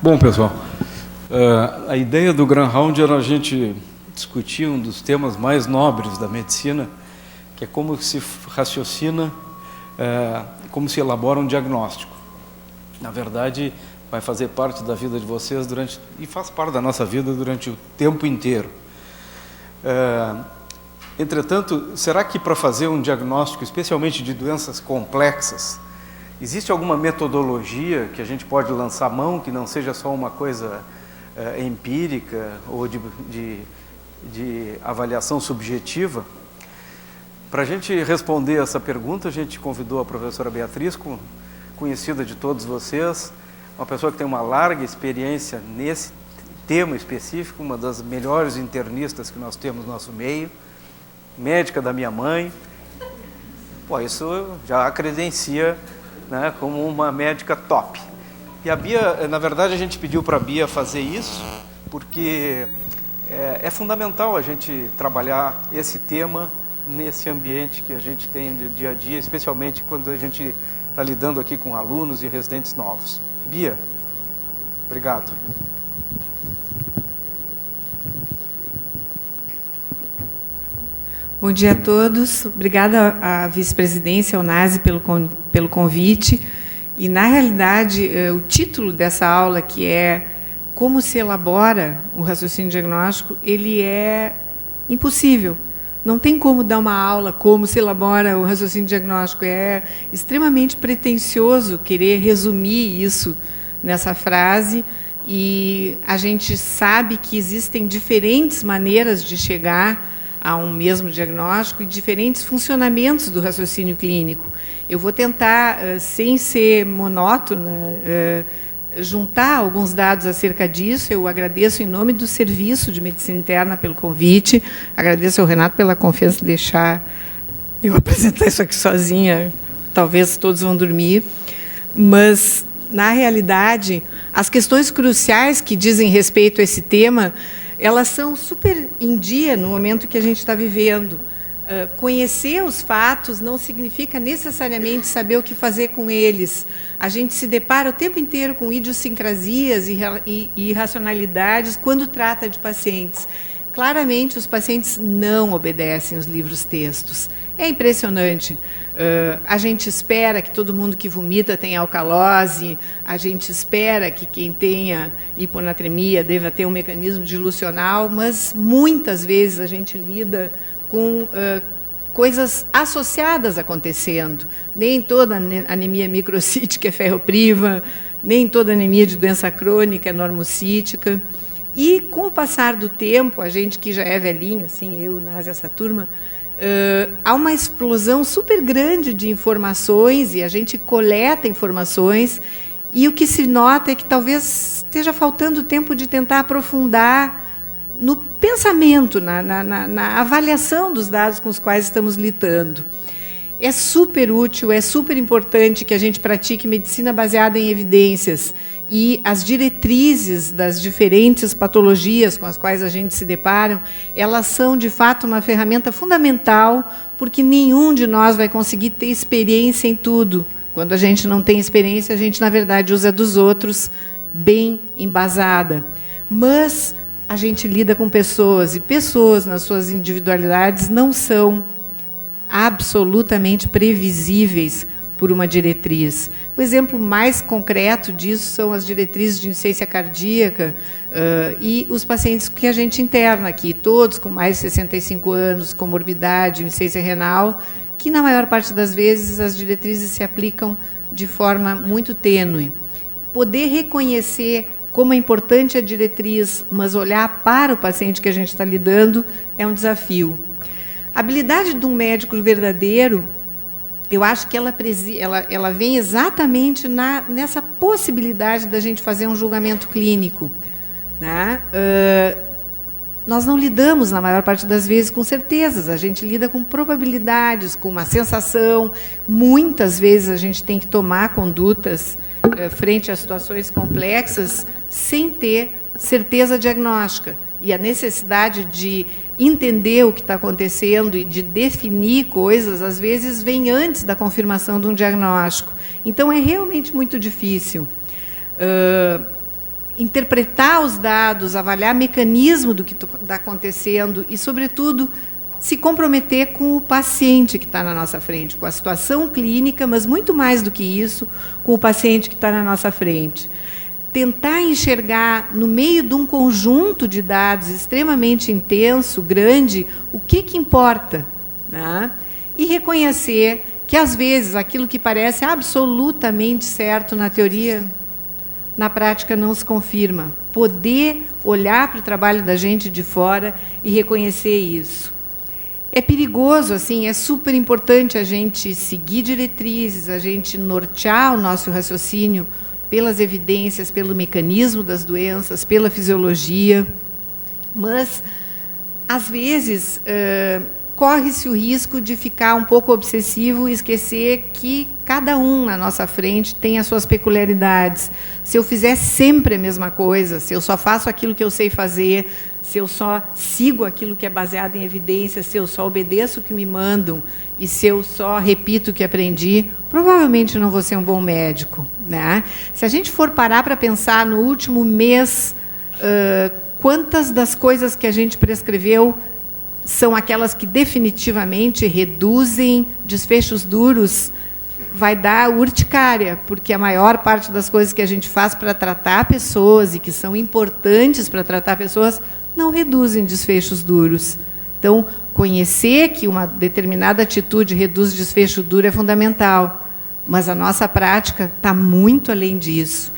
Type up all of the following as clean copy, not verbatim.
Bom, pessoal, a ideia do Greyhound era a gente discutir um dos temas mais nobres da medicina, que é como se raciocina, como se elabora um diagnóstico. Na verdade, vai fazer parte da vida de vocês e faz parte da nossa vida durante o tempo inteiro. Entretanto, será que para fazer um diagnóstico, especialmente de doenças complexas, existe alguma metodologia que a gente pode lançar mão, que não seja só uma coisa empírica ou de avaliação subjetiva? Para a gente responder essa pergunta, a gente convidou a professora Beatriz, conhecida de todos vocês, uma pessoa que tem uma larga experiência nesse tema específico, uma das melhores internistas que nós temos no nosso meio, médica da minha mãe. Pô, isso já a credencia, né, como uma médica top. E a Bia, na verdade, a gente pediu para a Bia fazer isso, porque é fundamental a gente trabalhar esse tema nesse ambiente que a gente tem de dia a dia, especialmente quando a gente está lidando aqui com alunos e residentes novos. Bia, obrigado. Bom dia a todos. Obrigada à vice-presidência, ao NASE, pelo convite. E, na realidade, o título dessa aula, que é Como se elabora o raciocínio diagnóstico, ele é impossível. Não tem como dar uma aula como se elabora o raciocínio diagnóstico. É extremamente pretensioso querer resumir isso nessa frase. E a gente sabe que existem diferentes maneiras de chegar a um mesmo diagnóstico e diferentes funcionamentos do raciocínio clínico. Eu vou tentar, sem ser monótona, juntar alguns dados acerca disso. Eu agradeço em nome do Serviço de Medicina Interna pelo convite, agradeço ao Renato pela confiança de deixar eu apresentar isso aqui sozinha, talvez todos vão dormir, mas, na realidade, as questões cruciais que dizem respeito a esse tema, elas são super em dia no momento que a gente está vivendo. Conhecer os fatos não significa necessariamente saber o que fazer com eles. A gente se depara o tempo inteiro com idiosincrasias e irracionalidades quando trata de pacientes. Claramente, os pacientes não obedecem os livros-textos. É impressionante. A gente espera que todo mundo que vomita tenha alcalose, a gente espera que quem tenha hiponatremia deva ter um mecanismo dilucional, mas muitas vezes a gente lida com coisas associadas acontecendo. Nem toda anemia microcítica é ferropriva, nem toda anemia de doença crônica é normocítica. E, com o passar do tempo, a gente que já é velhinho, assim, eu, Násia, essa turma, há uma explosão super grande de informações e a gente coleta informações e o que se nota é que talvez esteja faltando tempo de tentar aprofundar no pensamento, na avaliação dos dados com os quais estamos lidando. É super útil, é super importante que a gente pratique medicina baseada em evidências e as diretrizes das diferentes patologias com as quais a gente se depara, elas são, de fato, uma ferramenta fundamental, porque nenhum de nós vai conseguir ter experiência em tudo. Quando a gente não tem experiência, a gente, na verdade, usa dos outros bem embasada. Mas a gente lida com pessoas, e pessoas, nas suas individualidades, não são absolutamente previsíveis por uma diretriz. O exemplo mais concreto disso são as diretrizes de insuficiência cardíaca e os pacientes que a gente interna aqui, todos com mais de 65 anos, comorbidade, insuficiência renal, que, na maior parte das vezes, as diretrizes se aplicam de forma muito tênue. Poder reconhecer como é importante a diretriz, mas olhar para o paciente que a gente está lidando, é um desafio. A habilidade de um médico verdadeiro, eu acho que ela vem exatamente nessa possibilidade da gente fazer um julgamento clínico. Né? Nós não lidamos, na maior parte das vezes, com certezas, a gente lida com probabilidades, com uma sensação. Muitas vezes a gente tem que tomar condutas frente a situações complexas sem ter certeza diagnóstica. E a necessidade de entender o que está acontecendo e de definir coisas, às vezes, vem antes da confirmação de um diagnóstico. Então, é realmente muito difícil. interpretar os dados, avaliar o mecanismo do que está acontecendo e, sobretudo, se comprometer com o paciente que está na nossa frente, com a situação clínica, mas muito mais do que isso, com o paciente que está na nossa frente. Tentar enxergar, no meio de um conjunto de dados extremamente intenso, grande, o que importa, né? E reconhecer que, às vezes, aquilo que parece absolutamente certo na teoria, na prática não se confirma. Poder olhar para o trabalho da gente de fora e reconhecer isso. É perigoso, assim, é super importante a gente seguir diretrizes, a gente nortear o nosso raciocínio pelas evidências, pelo mecanismo das doenças, pela fisiologia, mas, às vezes, corre-se o risco de ficar um pouco obsessivo e esquecer que cada um na nossa frente tem as suas peculiaridades. Se eu fizer sempre a mesma coisa, se eu só faço aquilo que eu sei fazer, se eu só sigo aquilo que é baseado em evidência, se eu só obedeço o que me mandam e se eu só repito o que aprendi, provavelmente não vou ser um bom médico, né? Se a gente for parar para pensar no último mês, quantas das coisas que a gente prescreveu são aquelas que definitivamente reduzem desfechos duros, vai dar urticária, porque a maior parte das coisas que a gente faz para tratar pessoas e que são importantes para tratar pessoas não reduzem desfechos duros. Então, conhecer que uma determinada atitude reduz desfecho duro é fundamental, mas a nossa prática está muito além disso.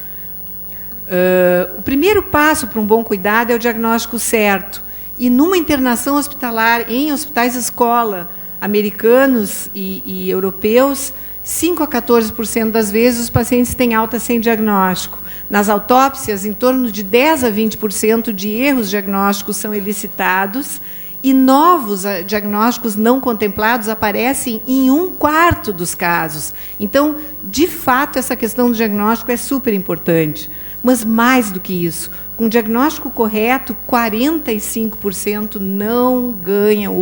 O primeiro passo para um bom cuidado é o diagnóstico certo. E numa internação hospitalar, em hospitais escola, americanos e europeus, 5 a 14% das vezes os pacientes têm alta sem diagnóstico. Nas autópsias, em torno de 10 a 20% de erros diagnósticos são elicitados e novos diagnósticos não contemplados aparecem em 1/4 dos casos. Então, de fato, essa questão do diagnóstico é super importante. Mas, mais do que isso, com o diagnóstico correto, 45% não ganham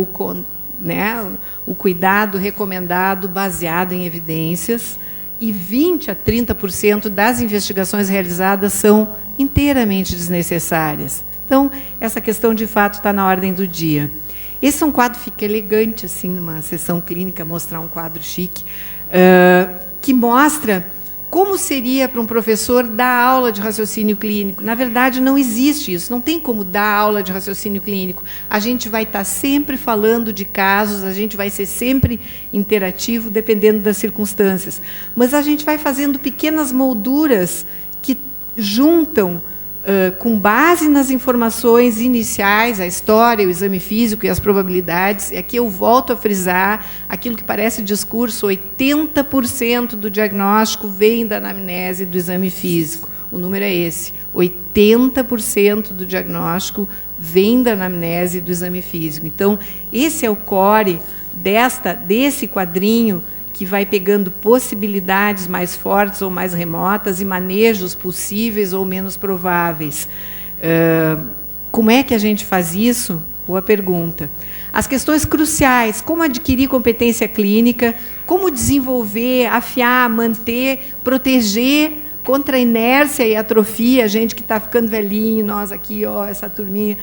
o cuidado recomendado baseado em evidências e 20 a 30% das investigações realizadas são inteiramente desnecessárias. Então, essa questão, de fato, está na ordem do dia. Esse é um quadro, fica elegante, assim, numa sessão clínica, mostrar um quadro chique, que mostra como seria para um professor dar aula de raciocínio clínico. Na verdade, não existe isso, não tem como dar aula de raciocínio clínico. A gente vai estar sempre falando de casos, a gente vai ser sempre interativo, dependendo das circunstâncias. Mas a gente vai fazendo pequenas molduras que juntam, com base nas informações iniciais, a história, o exame físico e as probabilidades. E aqui eu volto a frisar aquilo que parece discurso: 80% do diagnóstico vem da anamnese e do exame físico. O número é esse: 80% do diagnóstico vem da anamnese e do exame físico. Então, esse é o core desse quadrinho, que vai pegando possibilidades mais fortes ou mais remotas e manejos possíveis ou menos prováveis. Como é que a gente faz isso? Boa pergunta. As questões cruciais: como adquirir competência clínica, como desenvolver, afiar, manter, proteger contra a inércia e atrofia, a gente que está ficando velhinho, nós aqui, essa turminha,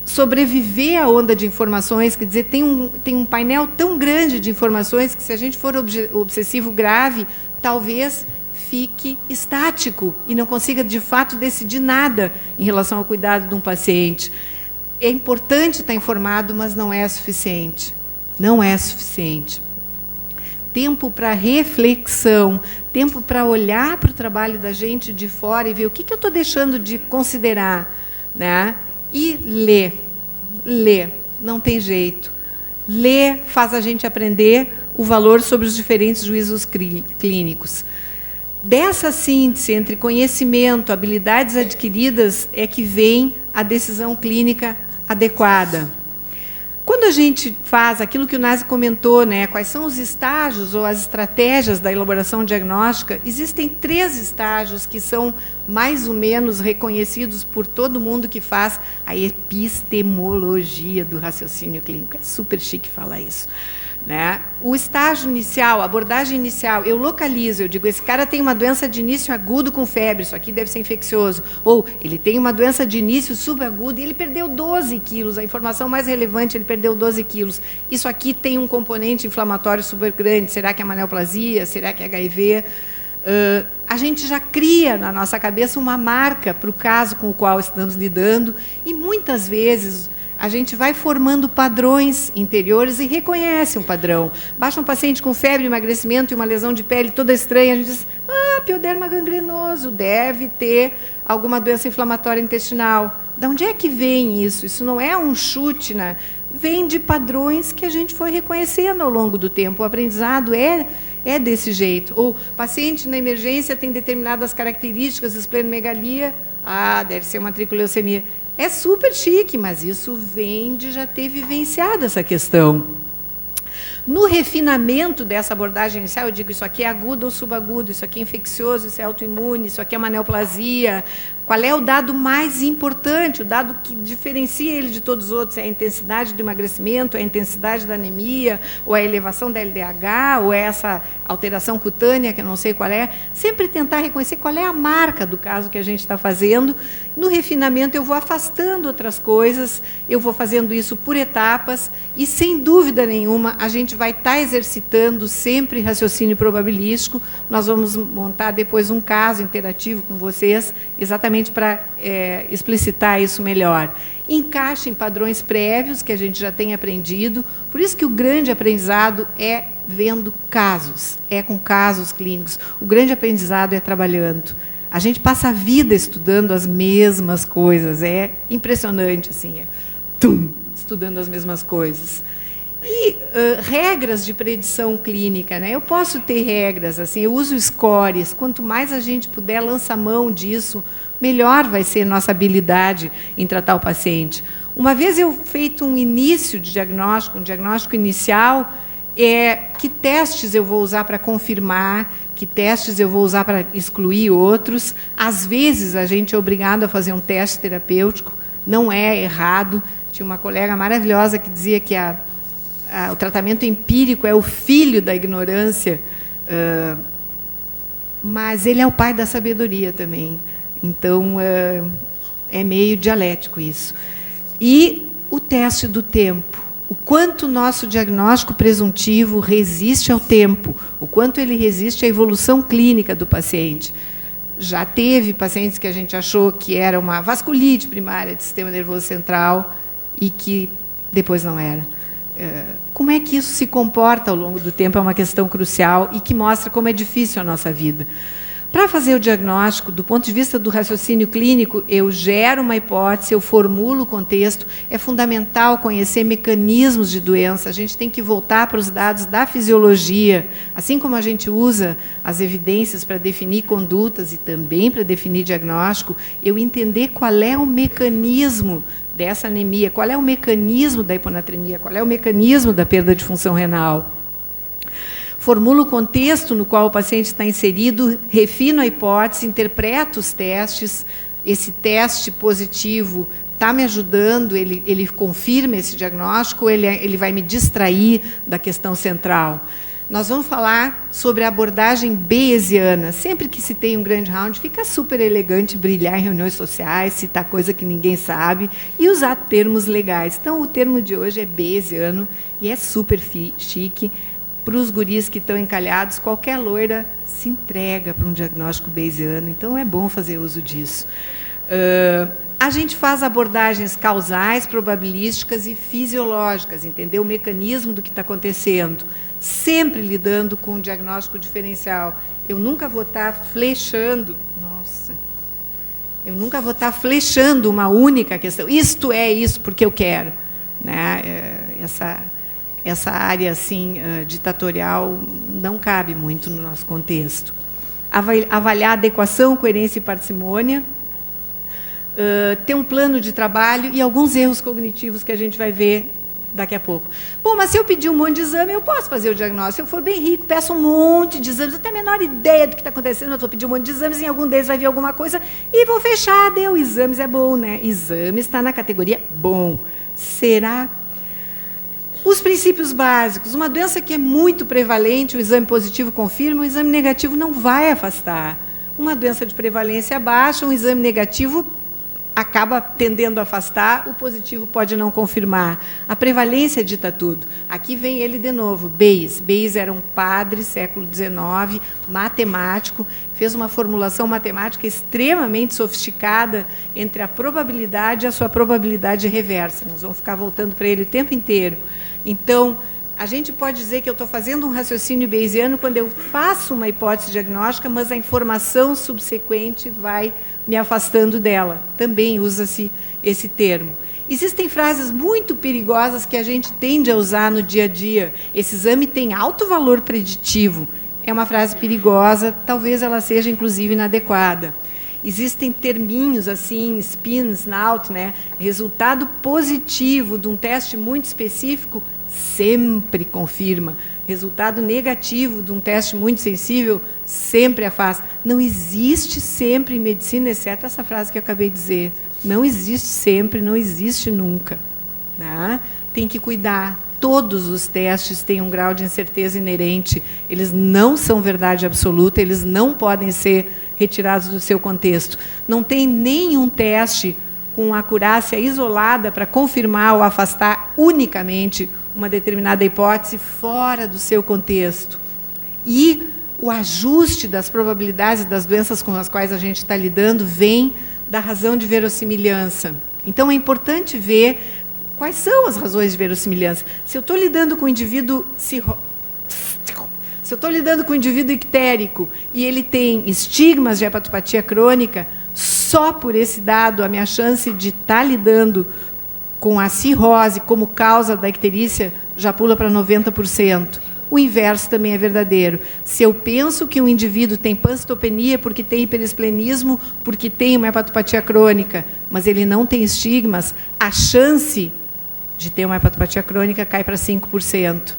sobreviver à onda de informações, quer dizer, tem um painel tão grande de informações que, se a gente for obsessivo grave, talvez fique estático e não consiga, de fato, decidir nada em relação ao cuidado de um paciente. É importante estar informado, mas não é suficiente. Não é suficiente. Tempo para reflexão, tempo para olhar para o trabalho da gente de fora e ver o que eu estou deixando de considerar, né? E ler, não tem jeito. Ler faz a gente aprender o valor sobre os diferentes juízos clínicos. Dessa síntese entre conhecimento, habilidades adquiridas, é que vem a decisão clínica adequada. Quando a gente faz aquilo que o Nazi comentou, né, quais são os estágios ou as estratégias da elaboração diagnóstica, existem 3 estágios que são mais ou menos reconhecidos por todo mundo que faz a epistemologia do raciocínio clínico. É super chique falar isso. né? O estágio inicial, a abordagem inicial, eu localizo, eu digo, esse cara tem uma doença de início agudo com febre, isso aqui deve ser infeccioso. Ou ele tem uma doença de início subagudo e ele perdeu 12 quilos, a informação mais relevante, ele perdeu 12 quilos. Isso aqui tem um componente inflamatório super grande, será que é maneoplasia, será que é HIV? A gente já cria na nossa cabeça uma marca para o caso com o qual estamos lidando e, muitas vezes, a gente vai formando padrões interiores e reconhece um padrão. Baixa um paciente com febre, emagrecimento e uma lesão de pele toda estranha, a gente diz, pioderma gangrenoso, deve ter alguma doença inflamatória intestinal. De onde é que vem isso? Isso não é um chute, né? Vem de padrões que a gente foi reconhecendo ao longo do tempo. O aprendizado é desse jeito. Ou paciente na emergência tem determinadas características, esplenomegalia, deve ser uma tricoleucemia. É super chique, mas isso vem de já ter vivenciado essa questão. No refinamento dessa abordagem inicial, eu digo, isso aqui é agudo ou subagudo, isso aqui é infeccioso, isso é autoimune, isso aqui é uma neoplasia. Qual é o dado mais importante, o dado que diferencia ele de todos os outros? É a intensidade do emagrecimento, é a intensidade da anemia, ou é a elevação da LDH, ou é essa alteração cutânea, que eu não sei qual é. Sempre tentar reconhecer qual é a marca do caso que a gente está fazendo. No refinamento, eu vou afastando outras coisas, eu vou fazendo isso por etapas, e, sem dúvida nenhuma, a gente vai estar exercitando sempre raciocínio probabilístico. Nós vamos montar depois um caso interativo com vocês, exatamente para explicitar isso melhor. Encaixe em padrões prévios que a gente já tem aprendido. Por isso que o grande aprendizado é vendo casos, é com casos clínicos. O grande aprendizado é trabalhando. A gente passa a vida estudando as mesmas coisas. É impressionante, assim, estudando as mesmas coisas. E regras de predição clínica, né? Eu posso ter regras, assim, eu uso scores. Quanto mais a gente puder lançar mão disso, melhor vai ser nossa habilidade em tratar o paciente. Uma vez eu feito um início de diagnóstico, um diagnóstico inicial, que testes eu vou usar para confirmar, que testes eu vou usar para excluir outros. Às vezes a gente é obrigado a fazer um teste terapêutico, não é errado. Tinha uma colega maravilhosa que dizia que o tratamento empírico é o filho da ignorância, mas ele é o pai da sabedoria também. Então, é meio dialético isso. E o teste do tempo. O quanto o nosso diagnóstico presuntivo resiste ao tempo, o quanto ele resiste à evolução clínica do paciente. Já teve pacientes que a gente achou que era uma vasculite primária do sistema nervoso central e que depois não era. Como é que isso se comporta ao longo do tempo é uma questão crucial e que mostra como é difícil a nossa vida. Para fazer o diagnóstico, do ponto de vista do raciocínio clínico, eu gero uma hipótese, eu formulo o contexto. É fundamental conhecer mecanismos de doença. A gente tem que voltar para os dados da fisiologia, assim como a gente usa as evidências para definir condutas e também para definir diagnóstico, eu entender qual é o mecanismo dessa anemia, qual é o mecanismo da hiponatremia, qual é o mecanismo da perda de função renal. Formulo o contexto no qual o paciente está inserido, refino a hipótese, interpreto os testes. Esse teste positivo está me ajudando, ele confirma esse diagnóstico, ele vai me distrair da questão central. Nós vamos falar sobre a abordagem bayesiana. Sempre que se tem um grande round, fica super elegante brilhar em reuniões sociais, citar coisa que ninguém sabe e usar termos legais. Então, o termo de hoje é bayesiano e é super chique. Para os guris que estão encalhados, qualquer loira se entrega para um diagnóstico bayesiano, então é bom fazer uso disso. A gente faz abordagens causais, probabilísticas e fisiológicas, entender o mecanismo do que está acontecendo, sempre lidando com um diagnóstico diferencial. Eu nunca vou estar flechando, eu nunca vou estar flechando uma única questão. Isto é isso porque eu quero, né? Essa área assim, ditatorial não cabe muito no nosso contexto. Avaliar adequação, coerência e parcimônia, ter um plano de trabalho e alguns erros cognitivos que a gente vai ver daqui a pouco. Bom, mas se eu pedir um monte de exame, eu posso fazer o diagnóstico. Se eu for bem rico, peço um monte de exames, eu tenho a menor ideia do que está acontecendo, eu vou pedir um monte de exames, em algum deles vai vir alguma coisa e vou fechar, deu. Exames é bom, né? Exames está na categoria bom. Será? Os princípios básicos, uma doença que é muito prevalente, o exame positivo confirma, o exame negativo não vai afastar. Uma doença de prevalência baixa, um exame negativo acaba tendendo a afastar, o positivo pode não confirmar. A prevalência dita tudo. Aqui vem ele de novo, Bayes. Bayes era um padre, século XIX, matemático, fez uma formulação matemática extremamente sofisticada entre a probabilidade e a sua probabilidade reversa. Nós vamos ficar voltando para ele o tempo inteiro. Então, a gente pode dizer que eu estou fazendo um raciocínio bayesiano quando eu faço uma hipótese diagnóstica, mas a informação subsequente vai me afastando dela. Também usa-se esse termo. Existem frases muito perigosas que a gente tende a usar no dia a dia. Esse exame tem alto valor preditivo. É uma frase perigosa, talvez ela seja, inclusive, inadequada. Existem terminhos, assim, spins, not, né? Resultado positivo de um teste muito específico sempre confirma. Resultado negativo de um teste muito sensível sempre afasta. Não existe sempre em medicina, exceto essa frase que eu acabei de dizer. Não existe sempre, não existe nunca. Né? Tem que cuidar. Todos os testes têm um grau de incerteza inerente. Eles não são verdade absoluta, eles não podem ser retirados do seu contexto. Não tem nenhum teste com acurácia isolada para confirmar ou afastar unicamente uma determinada hipótese fora do seu contexto. E o ajuste das probabilidades das doenças com as quais a gente está lidando vem da razão de verossimilhança. Então, é importante ver quais são as razões de verossimilhança. Se eu estou lidando com um indivíduo ictérico e ele tem estigmas de hepatopatia crônica, só por esse dado a minha chance de estar lidando com a cirrose como causa da icterícia já pula para 90%. O inverso também é verdadeiro. Se eu penso que um indivíduo tem pancitopenia porque tem hiperesplenismo, porque tem uma hepatopatia crônica, mas ele não tem estigmas, a chance de ter uma hepatopatia crônica cai para 5%.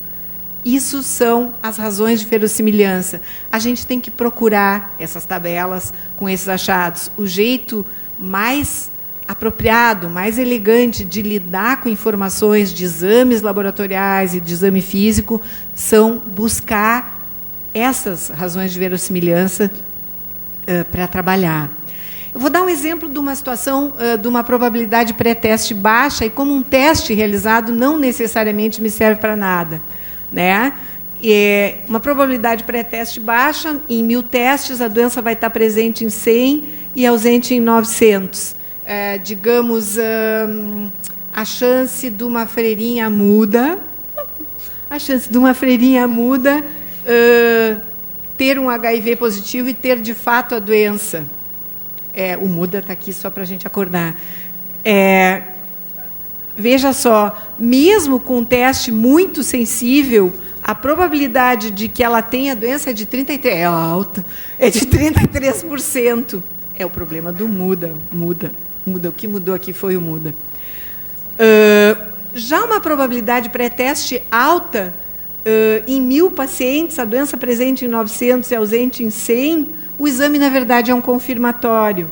Isso são as razões de verossimilhança. A gente tem que procurar essas tabelas com esses achados. O jeito mais apropriado, mais elegante de lidar com informações de exames laboratoriais e de exame físico são buscar essas razões de verossimilhança para trabalhar. Eu vou dar um exemplo de uma situação de uma probabilidade pré-teste baixa e como um teste realizado não necessariamente me serve para nada. Né? Uma probabilidade pré-teste baixa, em 1000 testes, a doença vai estar presente em 100 e ausente em 900. Digamos, a chance de uma freirinha muda, ter um HIV positivo e ter, de fato, a doença. O muda está aqui só para a gente acordar. Veja só, mesmo com um teste muito sensível, a probabilidade de que ela tenha a doença é de 33%. É alta, é de 33%. É o problema do muda. O que mudou aqui foi o muda. Já uma probabilidade pré-teste alta, em 1000 pacientes, a doença presente em 900 e ausente em 100, o exame, na verdade, é um confirmatório.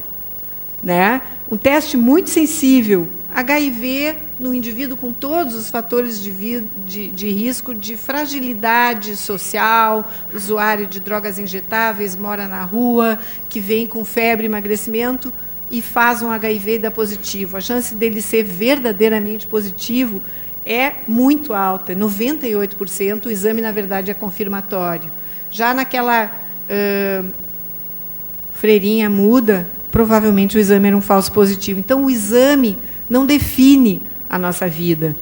Né? Um teste muito sensível, HIV no indivíduo com todos os fatores de risco de fragilidade social, usuário de drogas injetáveis, mora na rua, que vem com febre, emagrecimento e faz um HIV e dá positivo. A chance dele ser verdadeiramente positivo é muito alta, 98%. O exame, na verdade, é confirmatório. Já naquela freirinha muda, provavelmente o exame era um falso positivo. Então, o exame não define a nossa vida.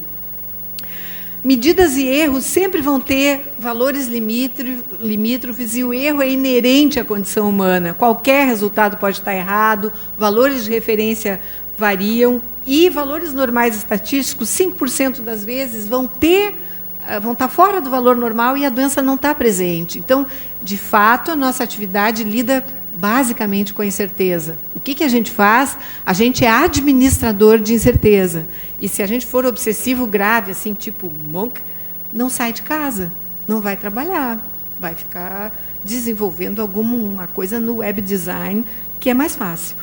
Medidas e erros sempre vão ter valores limítrofes e o erro é inerente à condição humana. Qualquer resultado pode estar errado, valores de referência variam e valores normais estatísticos, 5% das vezes, vão estar fora do valor normal e a doença não está presente. Então, de fato, a nossa atividade lida basicamente com a incerteza. O que a gente faz? A gente é administrador de incerteza. E se a gente for obsessivo grave, assim, tipo Monk, não sai de casa, não vai trabalhar, vai ficar desenvolvendo alguma coisa no web design, que é mais fácil.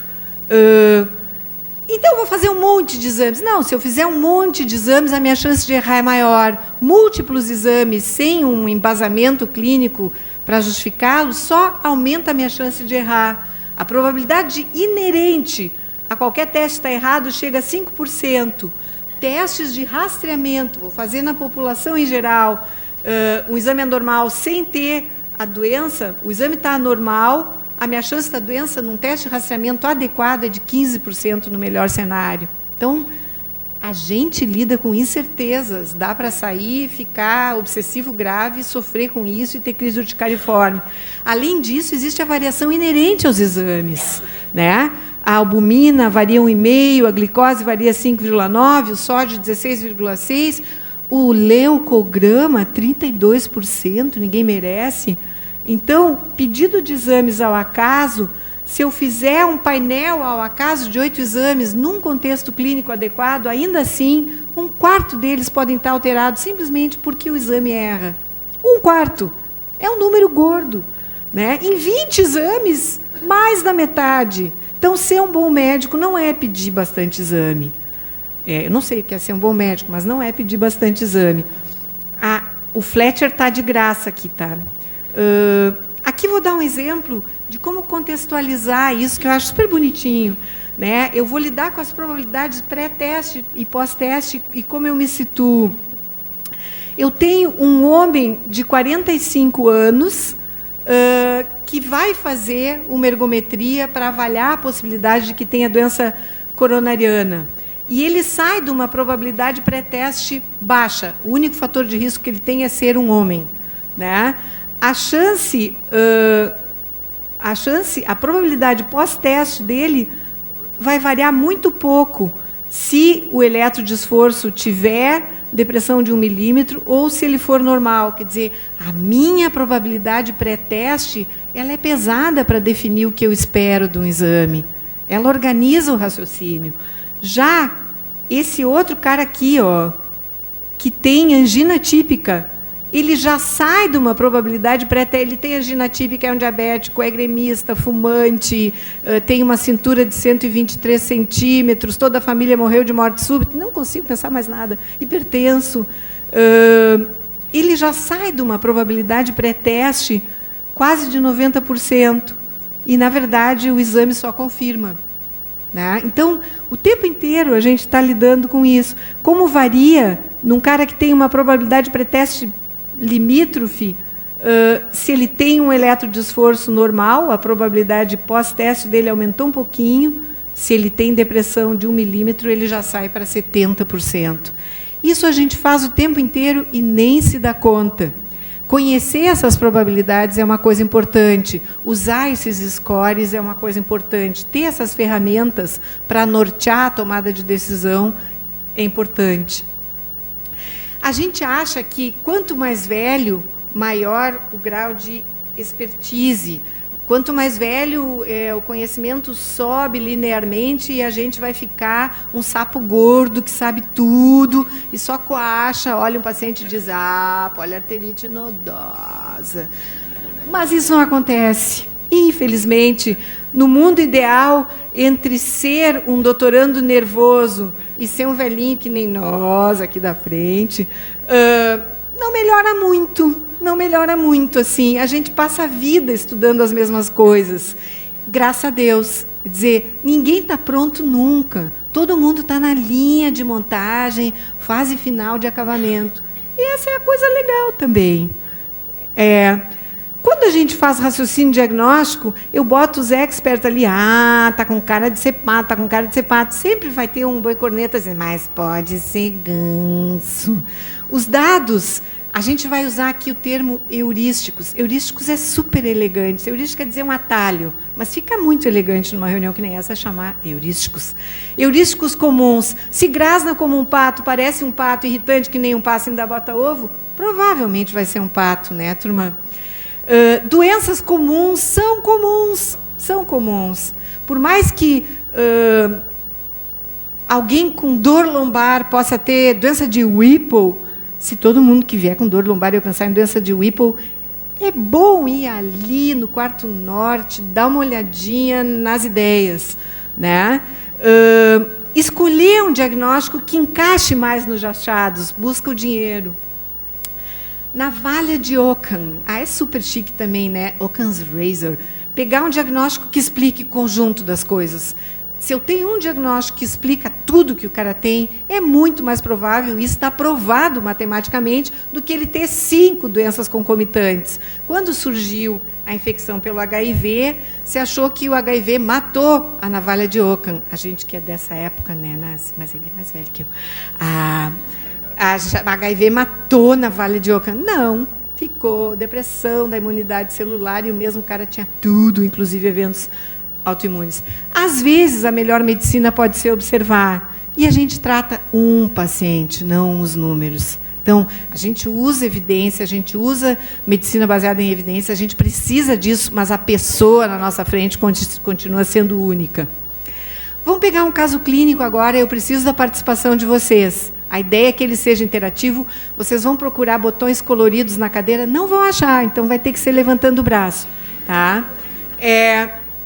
Então, eu vou fazer um monte de exames. Não, se eu fizer um monte de exames, a minha chance de errar é maior. Múltiplos exames, sem um embasamento clínico para justificá-los, só aumenta a minha chance de errar. A probabilidade inerente a qualquer teste estar errado chega a 5%. Testes de rastreamento, vou fazer na população em geral, um exame anormal sem ter a doença, o exame está anormal, a minha chance da doença num teste de rastreamento adequado é de 15% no melhor cenário. Então, a gente lida com incertezas, dá para sair, ficar obsessivo grave, sofrer com isso e ter crise urticariforme. Além disso, existe a variação inerente aos exames, né? A albumina varia 1,5, a glicose varia 5,9, o sódio 16,6, o leucograma 32%, ninguém merece. Então, pedido de exames ao acaso, se eu fizer um painel ao acaso de 8 exames num contexto clínico adequado, ainda assim, 1/4 deles podem estar alterados simplesmente porque o exame erra. 1/4 é um número gordo, né? Em 20 exames, mais da metade. Então, ser um bom médico não é pedir bastante exame. Eu não sei o que é ser um bom médico, mas não é pedir bastante exame. O Fletcher está de graça aqui, tá? Aqui vou dar um exemplo de como contextualizar isso, que eu acho super bonitinho, né? Eu vou lidar com as probabilidades pré-teste e pós-teste e como eu me situo. Eu tenho um homem de 45 anos que vai fazer uma ergometria para avaliar a possibilidade de que tenha doença coronariana. E ele sai de uma probabilidade pré-teste baixa. O único fator de risco que ele tem é ser um homem, né? A probabilidade pós-teste dele vai variar muito pouco se o eletro de esforço tiver depressão de 1 milímetro ou se ele for normal. Quer dizer, a minha probabilidade pré-teste ela é pesada para definir o que eu espero de um exame. Ela organiza o raciocínio. Já esse outro cara aqui, ó, que tem angina típica, ele já sai de uma probabilidade pré-teste. Ele tem angina típica, é um diabético, é gremista, fumante, tem uma cintura de 123 centímetros, toda a família morreu de morte súbita, não consigo pensar mais nada, hipertenso. Ele já sai de uma probabilidade pré-teste quase de 90%. E, na verdade, o exame só confirma, né? Então, o tempo inteiro a gente está lidando com isso. Como varia num cara que tem uma probabilidade pré-teste limítrofe, se ele tem um eletro de esforço normal, a probabilidade pós-teste dele aumentou um pouquinho. Se ele tem depressão de 1 milímetro, ele já sai para 70%. Isso a gente faz o tempo inteiro e nem se dá conta. Conhecer essas probabilidades é uma coisa importante. Usar esses scores é uma coisa importante. Ter essas ferramentas para nortear a tomada de decisão é importante. A gente acha que, quanto mais velho, maior o grau de expertise. Quanto mais velho, o conhecimento sobe linearmente e a gente vai ficar um sapo gordo que sabe tudo e só coacha, olha um paciente e diz, poliarterite nodosa. Mas isso não acontece. Infelizmente, no mundo ideal, entre ser um doutorando nervoso e ser um velhinho que nem nós aqui da frente, não melhora muito. Não melhora muito, assim. A gente passa a vida estudando as mesmas coisas. Graças a Deus. Quer dizer, ninguém está pronto nunca. Todo mundo está na linha de montagem, fase final de acabamento. E essa é a coisa legal também. Quando a gente faz raciocínio diagnóstico, eu boto os experts ali, tá com cara de ser pato, tá com cara de ser pato. Sempre vai ter um boi corneta assim, mas pode ser ganso. Os dados, a gente vai usar aqui o termo heurísticos. Heurísticos é super elegante. Heurístico quer dizer um atalho, mas fica muito elegante numa reunião que nem essa chamar heurísticos. Heurísticos comuns. Se grasna como um pato, parece um pato irritante que nem um pássaro ainda bota ovo, provavelmente vai ser um pato, né, turma? Doenças comuns são comuns. São comuns. Por mais que alguém com dor lombar possa ter doença de Whipple, se todo mundo que vier com dor lombar eu pensar em doença de Whipple, é bom ir ali no Quarto Norte, dar uma olhadinha nas ideias, né? escolher um diagnóstico que encaixe mais nos achados, busca o dinheiro. Navalha de Ockham, é super chique também, né? Occam's Razor. Pegar um diagnóstico que explique o conjunto das coisas. Se eu tenho um diagnóstico que explica tudo que o cara tem, é muito mais provável, isso está provado matematicamente, do que ele ter 5 doenças concomitantes. Quando surgiu a infecção pelo HIV, se achou que o HIV matou a navalha de Ockham. A gente que é dessa época, né, mas ele é mais velho que eu. A HIV matou a navalha de Ockham. Não, ficou depressão da imunidade celular e o mesmo cara tinha tudo, inclusive eventos autoimunes. Às vezes, a melhor medicina pode ser observar. E a gente trata um paciente, não os números. Então, a gente usa evidência, a gente usa medicina baseada em evidência, a gente precisa disso, mas a pessoa na nossa frente continua sendo única. Vamos pegar um caso clínico agora, eu preciso da participação de vocês. A ideia é que ele seja interativo, vocês vão procurar botões coloridos na cadeira, não vão achar, então vai ter que ser levantando o braço. Tá?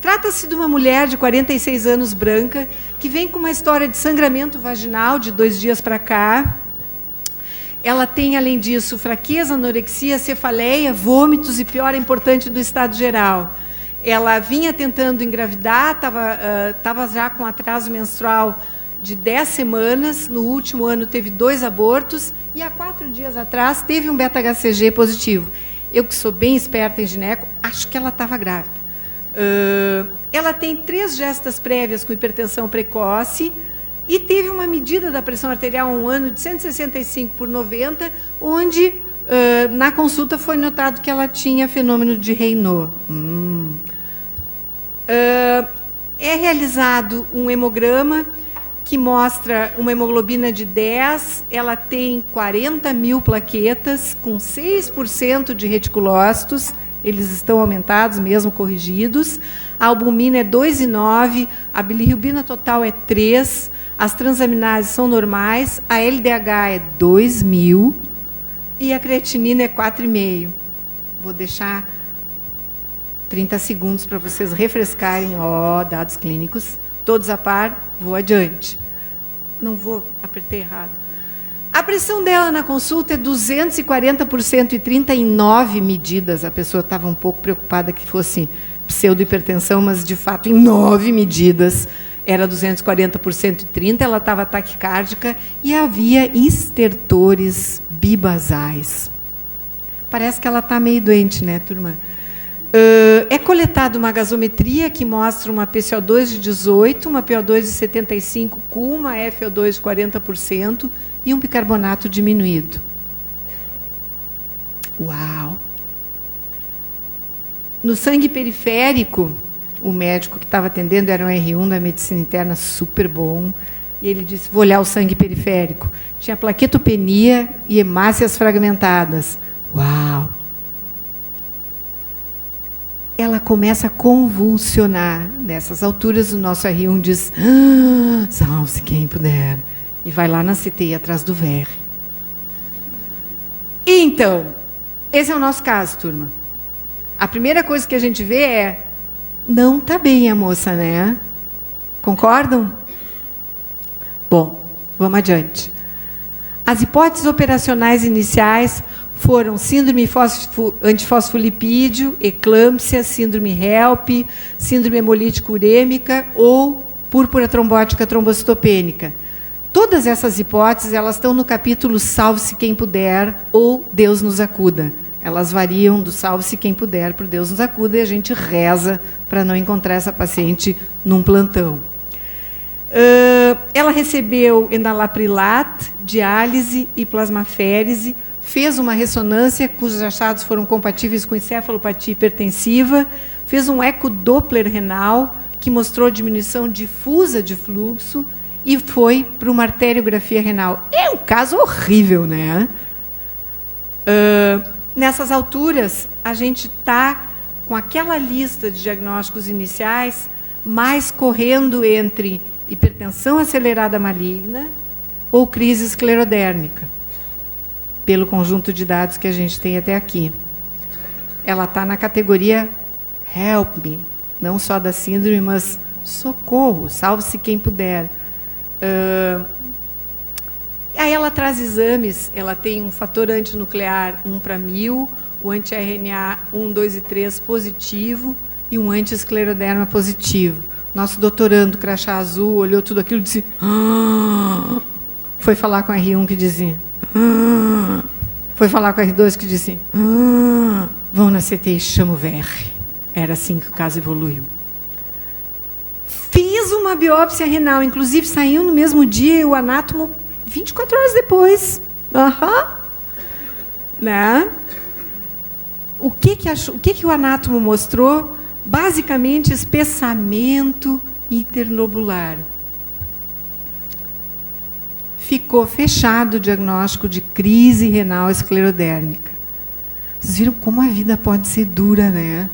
Trata-se de uma mulher de 46 anos, branca, que vem com uma história de sangramento vaginal de 2 dias para cá. Ela tem, além disso, fraqueza, anorexia, cefaleia, vômitos e, pior, importante, do estado geral. Ela vinha tentando engravidar, estava já com atraso menstrual de 10 semanas, no último ano teve 2 abortos, e há 4 dias atrás teve um beta-HCG positivo. Eu, que sou bem esperta em gineco, acho que ela estava grávida. Ela tem 3 gestas prévias com hipertensão precoce e teve uma medida da pressão arterial há um ano de 165/90, onde, na consulta, foi notado que ela tinha fenômeno de Raynaud. É realizado um hemograma que mostra uma hemoglobina de 10, ela tem 40.000 plaquetas, com 6% de reticulócitos, eles estão aumentados, mesmo corrigidos. A albumina é 2,9, a bilirrubina total é 3, as transaminases são normais, a LDH é 2.000 e a creatinina é 4,5. Vou deixar 30 segundos para vocês refrescarem. Dados clínicos, todos a par, vou adiante. Não vou, apertei errado. A pressão dela na consulta é 240 por 139 medidas. A pessoa estava um pouco preocupada que fosse pseudohipertensão, mas, de fato, em 9 medidas era 240 por 130, ela estava taquicárdica e havia estertores bibasais. Parece que ela está meio doente, né, turma? É coletada uma gasometria que mostra uma PCO2 de 18, uma PO2 de 75 com uma FO2 de 40%, e um bicarbonato diminuído. Uau! No sangue periférico, o médico que estava atendendo era um R1 da medicina interna, super bom, e ele disse, vou olhar o sangue periférico. Tinha plaquetopenia e hemácias fragmentadas. Uau! Ela começa a convulsionar. Nessas alturas, o nosso R1 diz, salve-se quem puder. E vai lá na CTI atrás do VR. Então, esse é o nosso caso, turma. A primeira coisa que a gente vê é, não está bem a moça, né? Concordam? Bom, vamos adiante. As hipóteses operacionais iniciais foram síndrome antifosfolipídio, eclâmpsia, síndrome HELP, síndrome hemolítica urêmica ou púrpura trombótica trombocitopênica. Todas essas hipóteses, elas estão no capítulo Salve-se quem puder ou Deus nos acuda. Elas variam do Salve-se quem puder para o Deus nos acuda e a gente reza para não encontrar essa paciente num plantão. Ela recebeu enalaprilat, diálise e plasmaférese, fez uma ressonância cujos achados foram compatíveis com encefalopatia hipertensiva, fez um ecodoppler renal que mostrou diminuição difusa de fluxo e foi para uma arteriografia renal. É um caso horrível, né? Nessas alturas, a gente está com aquela lista de diagnósticos iniciais, mais correndo entre hipertensão acelerada maligna ou crise esclerodérmica, pelo conjunto de dados que a gente tem até aqui. Ela está na categoria help me, não só da síndrome, mas socorro, salve-se quem puder. Aí ela traz exames, ela tem um fator antinuclear 1/1000, o anti-RNA 1, 2 e 3 positivo e um anti-escleroderma positivo. Nosso doutorando, crachá azul, olhou tudo aquilo e disse... Foi falar com a R1 que dizia... Foi falar com a R2 que disse... Vão na CTI, chama o VR. Era assim que o caso evoluiu. Fiz uma biópsia renal, inclusive saiu no mesmo dia e o anátomo 24 horas depois. Né? O que o anátomo mostrou? Basicamente, espessamento internobular. Ficou fechado o diagnóstico de crise renal esclerodérmica. Vocês viram como a vida pode ser dura, né?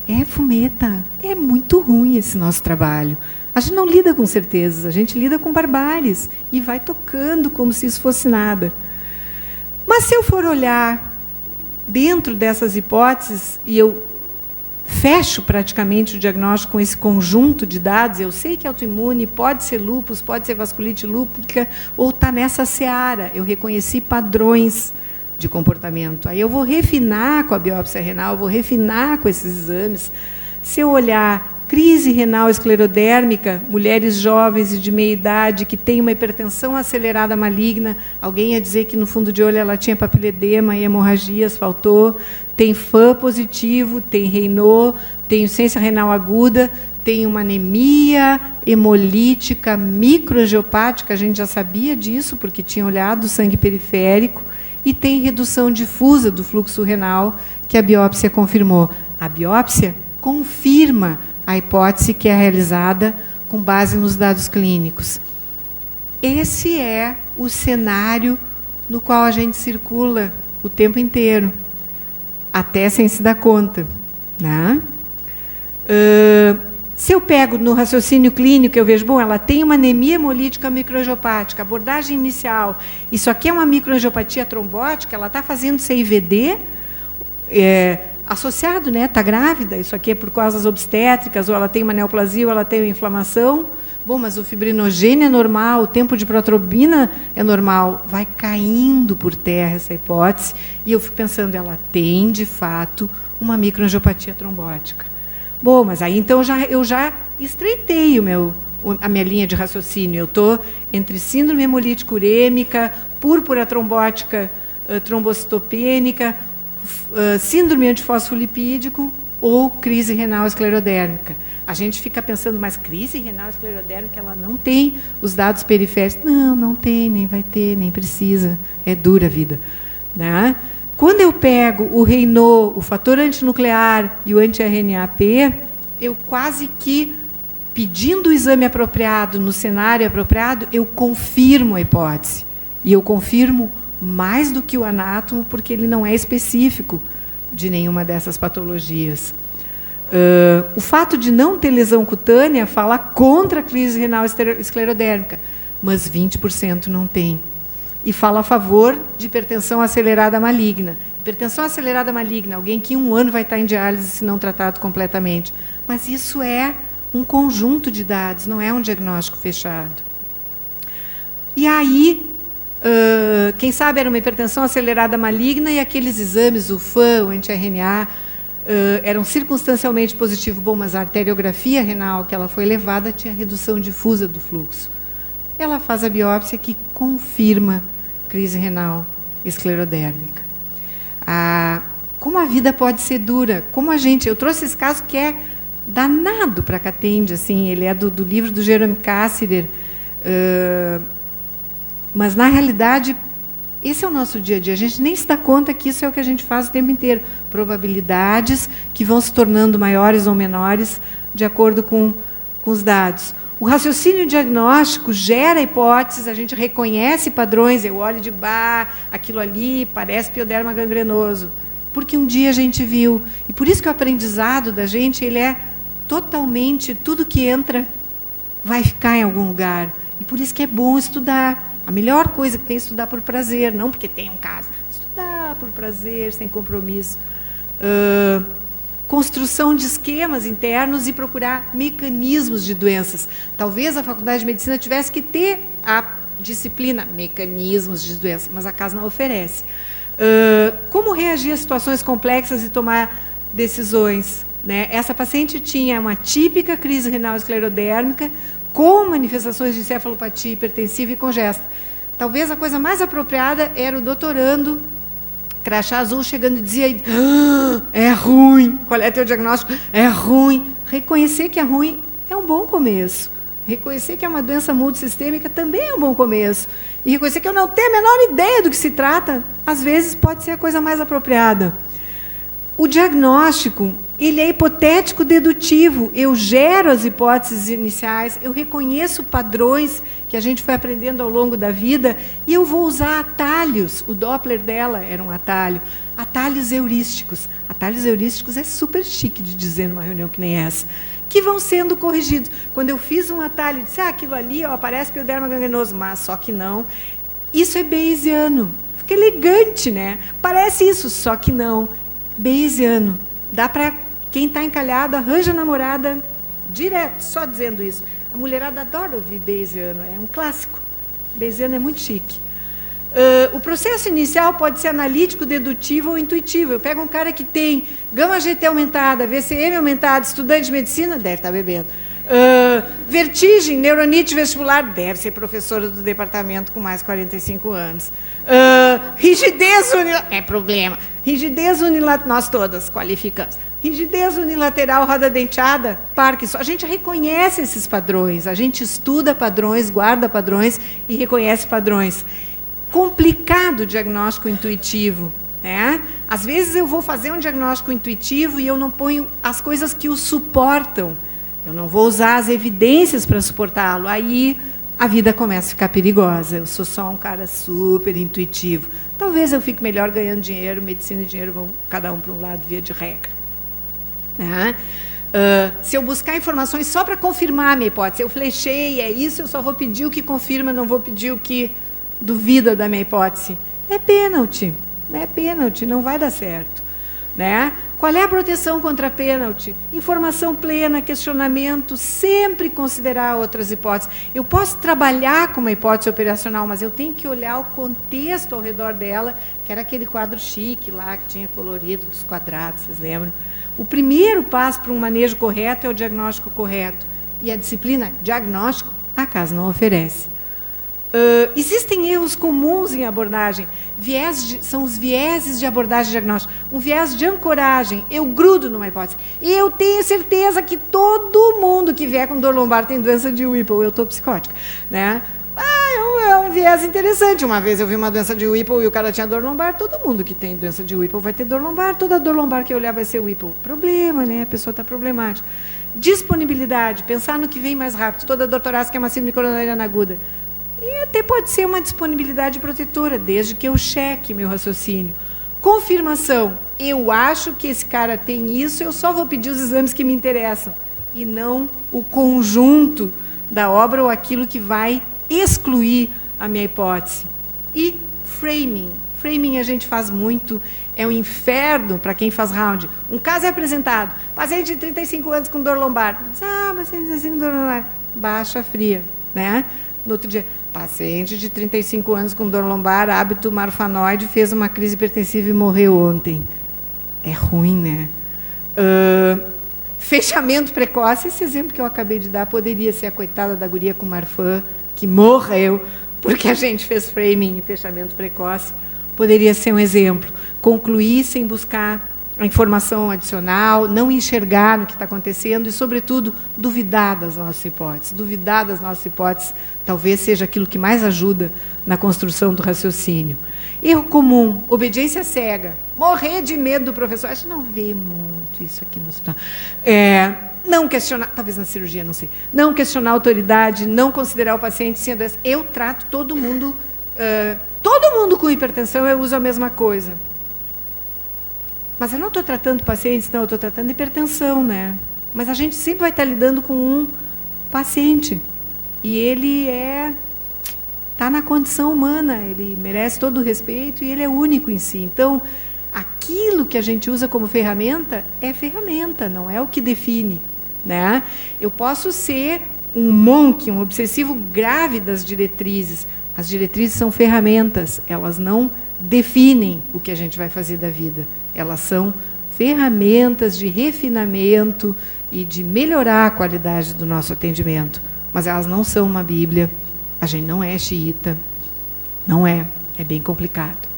É fumeta. É muito ruim esse nosso trabalho. A gente não lida com certezas, a gente lida com barbáries e vai tocando como se isso fosse nada. Mas se eu for olhar dentro dessas hipóteses e eu fecho praticamente o diagnóstico com esse conjunto de dados, eu sei que é autoimune, pode ser lúpus, pode ser vasculite lúpica, ou está nessa seara, eu reconheci padrões de comportamento. Aí eu vou refinar com a biópsia renal, vou refinar com esses exames. Se eu olhar crise renal esclerodérmica, mulheres jovens e de meia idade que têm uma hipertensão acelerada maligna, alguém ia dizer que no fundo de olho ela tinha papiledema e hemorragias, faltou, tem FAM positivo, tem Raynaud, tem insuficiência renal aguda, tem uma anemia hemolítica microangiopática, a gente já sabia disso, porque tinha olhado o sangue periférico, e tem redução difusa do fluxo renal, que a biópsia confirmou. A biópsia confirma a hipótese que é realizada com base nos dados clínicos. Esse é o cenário no qual a gente circula o tempo inteiro, até sem se dar conta. Né? Se eu pego no raciocínio clínico, eu vejo, bom, ela tem uma anemia hemolítica microangiopática, abordagem inicial, isso aqui é uma microangiopatia trombótica, ela está fazendo CIVD, associado, né? Está grávida, isso aqui é por causas obstétricas, ou ela tem uma neoplasia, ou ela tem uma inflamação. Bom, mas o fibrinogênio é normal, o tempo de protrobina é normal. Vai caindo por terra essa hipótese, e eu fico pensando, ela tem, de fato, uma microangiopatia trombótica. Bom, mas aí então eu já estreitei a minha linha de raciocínio. Eu estou entre síndrome hemolítica urêmica, púrpura trombótica trombocitopênica, síndrome antifosfolipídico ou crise renal esclerodérmica. A gente fica pensando, mas crise renal esclerodérmica, ela não tem os dados periféricos. Não, não tem, nem vai ter, nem precisa. É dura a vida. Né? Quando eu pego o Raynaud, o fator antinuclear e o anti-RNAP, eu quase que, pedindo o exame apropriado, no cenário apropriado, eu confirmo a hipótese. E eu confirmo mais do que o anátomo, porque ele não é específico de nenhuma dessas patologias. O fato de não ter lesão cutânea fala contra a crise renal esclerodérmica, mas 20% não tem. E fala a favor de hipertensão acelerada maligna. Hipertensão acelerada maligna, alguém que em 1 ano vai estar em diálise se não tratado completamente. Mas isso é um conjunto de dados, não é um diagnóstico fechado. E aí, quem sabe era uma hipertensão acelerada maligna e aqueles exames, o FAM, o anti-RNA, eram circunstancialmente positivos. Bom, mas a arteriografia renal que ela foi levada tinha redução difusa do fluxo. Ela faz a biópsia que confirma crise renal esclerodérmica. Como a vida pode ser dura, como eu trouxe esse caso que é danado para a Catende, assim, ele é do livro do Jerome Cassirer, mas, na realidade, esse é o nosso dia a dia. A gente nem se dá conta que isso é o que a gente faz o tempo inteiro. Probabilidades que vão se tornando maiores ou menores de acordo com os dados. O raciocínio diagnóstico gera hipóteses, a gente reconhece padrões, eu olho de aquilo ali parece pioderma gangrenoso, porque um dia a gente viu. E por isso que o aprendizado da gente, ele é totalmente, tudo que entra vai ficar em algum lugar. E por isso que é bom estudar. A melhor coisa que tem é estudar por prazer, não porque tem um caso. Estudar por prazer, sem compromisso. construção de esquemas internos e procurar mecanismos de doenças. Talvez a Faculdade de Medicina tivesse que ter a disciplina mecanismos de doenças, mas a casa não oferece. Como reagir a situações complexas e tomar decisões, né? Essa paciente tinha uma típica crise renal esclerodérmica com manifestações de encefalopatia hipertensiva e congesta. Talvez a coisa mais apropriada era o doutorando, crachá azul, chegando e dizia, é ruim. Qual é o teu diagnóstico? É ruim. Reconhecer que é ruim é um bom começo. Reconhecer que é uma doença multissistêmica também é um bom começo. E reconhecer que eu não tenho a menor ideia do que se trata, às vezes pode ser a coisa mais apropriada. O diagnóstico, ele é hipotético-dedutivo. Eu gero as hipóteses iniciais, eu reconheço padrões que a gente foi aprendendo ao longo da vida e eu vou usar atalhos. O Doppler dela era um atalho. Atalhos heurísticos. Atalhos heurísticos é super chique de dizer numa reunião que nem essa. Que vão sendo corrigidos. Quando eu fiz um atalho, disse, aquilo ali parece pioderma gangrenoso, mas só que não. Isso é bayesiano. Fica elegante, né? Parece isso, só que não. Bayesiano. Dá para quem está encalhado, arranja namorada direto, só dizendo isso. A mulherada adora ouvir bayesiano, é um clássico. Bayesiano é muito chique. O processo inicial pode ser analítico, dedutivo ou intuitivo. Eu pego um cara que tem gama-GT aumentada, VCM aumentada, estudante de medicina, deve estar bebendo. Vertigem, neuronite vestibular, deve ser professora do departamento com mais de 45 anos. Rigidez unilateral, é problema. Rigidez unilateral, nós todas qualificamos. Rigidez unilateral, roda denteada, Parkinson. A gente reconhece esses padrões, a gente estuda padrões, guarda padrões e reconhece padrões. Complicado o diagnóstico intuitivo, né? Às vezes eu vou fazer um diagnóstico intuitivo e eu não ponho as coisas que o suportam. Eu não vou usar as evidências para suportá-lo. Aí a vida começa a ficar perigosa. Eu sou só um cara super intuitivo. Talvez eu fique melhor ganhando dinheiro, medicina e dinheiro vão cada um para um lado, via de regra. Né? Se eu buscar informações só para confirmar a minha hipótese, eu flechei, é isso, eu só vou pedir o que confirma, não vou pedir o que duvida da minha hipótese. É pênalti, não vai dar certo. Né? Qual é a proteção contra pênalti? Informação plena, questionamento, sempre considerar outras hipóteses. Eu posso trabalhar com uma hipótese operacional, mas eu tenho que olhar o contexto ao redor dela, que era aquele quadro chique lá, que tinha colorido dos quadrados, vocês lembram? O primeiro passo para um manejo correto é o diagnóstico correto. E a disciplina diagnóstico, a casa não oferece. Existem erros comuns em abordagem. São os vieses de abordagem diagnóstica. Um viés de ancoragem. Eu grudo numa hipótese. E eu tenho certeza que todo mundo que vier com dor lombar tem doença de Whipple. Eu estou psicótica. Né? É um viés interessante. Uma vez eu vi uma doença de Whipple e o cara tinha dor lombar. Todo mundo que tem doença de Whipple vai ter dor lombar. Toda dor lombar que eu olhar vai ser Whipple. Problema, né? A pessoa está problemática. Disponibilidade. Pensar no que vem mais rápido. Toda dor torácica é uma síndrome coronariana aguda. E até pode ser uma disponibilidade protetora, desde que eu cheque meu raciocínio. Confirmação. Eu acho que esse cara tem isso, eu só vou pedir os exames que me interessam. E não o conjunto da obra ou aquilo que vai excluir a minha hipótese. E framing. Framing a gente faz muito, é um inferno para quem faz round. Um caso é apresentado, paciente de 35 anos com dor lombar. Mas paciente de 35 com dor lombar. Baixa fria. Né? No outro dia, paciente de 35 anos com dor lombar, hábito marfanoide, fez uma crise hipertensiva e morreu ontem. É ruim, né? Fechamento precoce, esse exemplo que eu acabei de dar poderia ser a coitada da guria com Marfan, que morreu porque a gente fez framing e fechamento precoce. Poderia ser um exemplo. Concluir sem buscar a informação adicional, não enxergar no que está acontecendo e, sobretudo, duvidar das nossas hipóteses. Duvidar das nossas hipóteses talvez seja aquilo que mais ajuda na construção do raciocínio. Erro comum, obediência cega. Morrer de medo do professor. A gente não vê muito isso aqui no hospital. Não questionar, talvez na cirurgia, não sei. Não questionar a autoridade, não considerar o paciente sem a doença. Eu trato todo mundo com hipertensão, eu uso a mesma coisa. Mas eu não estou tratando pacientes, não, eu estou tratando hipertensão, né? Mas a gente sempre vai estar lidando com um paciente. E ele está na condição humana, ele merece todo o respeito e ele é único em si. Então, Aquilo que a gente usa como ferramenta é ferramenta, não é o que define, né? Eu posso ser um monk, um obsessivo grave das diretrizes. As diretrizes são ferramentas, elas não definem o que a gente vai fazer da vida. Elas são ferramentas de refinamento e de melhorar a qualidade do nosso atendimento. Mas elas não são uma Bíblia. A gente não é xiita. Não é. É bem complicado.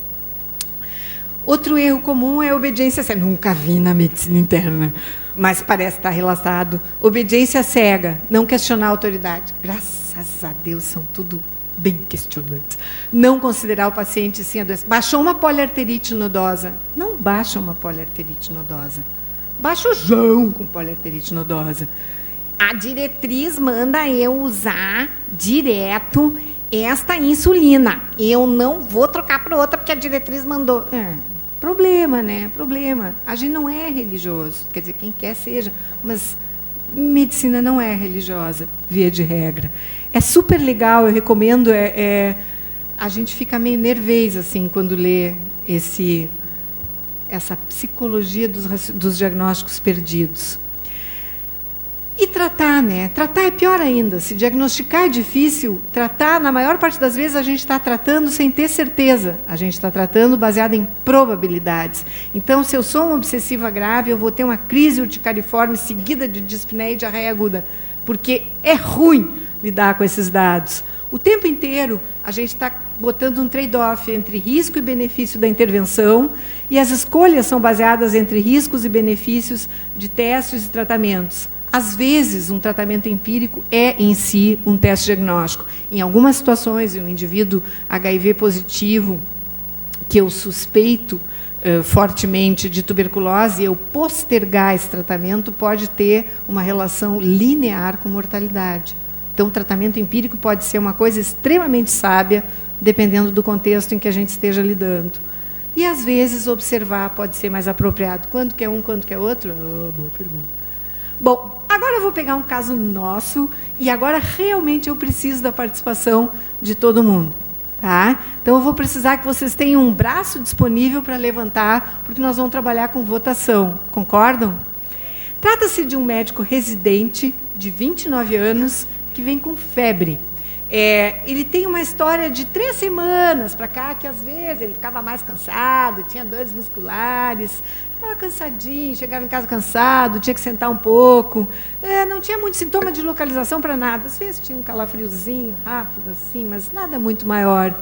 Outro erro comum é a obediência cega. Nunca vi na medicina interna, mas parece estar relacionado. Obediência cega, não questionar a autoridade. Graças a Deus, são tudo bem questionantes. Não considerar o paciente sim a doença. Baixou uma poliarterite nodosa. Não baixa uma poliarterite nodosa. Baixa o João com poliarterite nodosa. A diretriz manda eu usar direto esta insulina. Eu não vou trocar para outra porque a diretriz mandou. Problema, né? Problema. A gente não é religioso. Quer dizer, quem quer seja. Mas medicina não é religiosa, via de regra. É super legal, eu recomendo. A gente fica meio nervoso assim, quando lê essa psicologia dos diagnósticos perdidos. E tratar, né? Tratar é pior ainda. Se diagnosticar é difícil, tratar, na maior parte das vezes, a gente está tratando sem ter certeza. A gente está tratando baseado em probabilidades. Então, se eu sou uma obsessiva grave, eu vou ter uma crise urticariforme seguida de dispneia e diarreia aguda, porque é ruim lidar com esses dados. O tempo inteiro, a gente está botando um trade-off entre risco e benefício da intervenção, e as escolhas são baseadas entre riscos e benefícios de testes e tratamentos. Às vezes, um tratamento empírico é, em si, um teste diagnóstico. Em algumas situações, um indivíduo HIV positivo, que eu suspeito fortemente de tuberculose, eu postergar esse tratamento pode ter uma relação linear com mortalidade. Então, o tratamento empírico pode ser uma coisa extremamente sábia, dependendo do contexto em que a gente esteja lidando. E, às vezes, observar pode ser mais apropriado. Quando que é um, quando que é outro? Boa pergunta. Bom, agora eu vou pegar um caso nosso e agora realmente eu preciso da participação de todo mundo. Tá? Então, eu vou precisar que vocês tenham um braço disponível para levantar, porque nós vamos trabalhar com votação. Concordam? Trata-se de um médico residente de 29 anos que vem com febre. Ele tem uma história de 3 semanas para cá, que às vezes ele ficava mais cansado, tinha dores musculares, estava cansadinho, chegava em casa cansado, tinha que sentar um pouco, não tinha muito sintoma de localização para nada, às vezes tinha um calafriozinho rápido, assim, mas nada muito maior.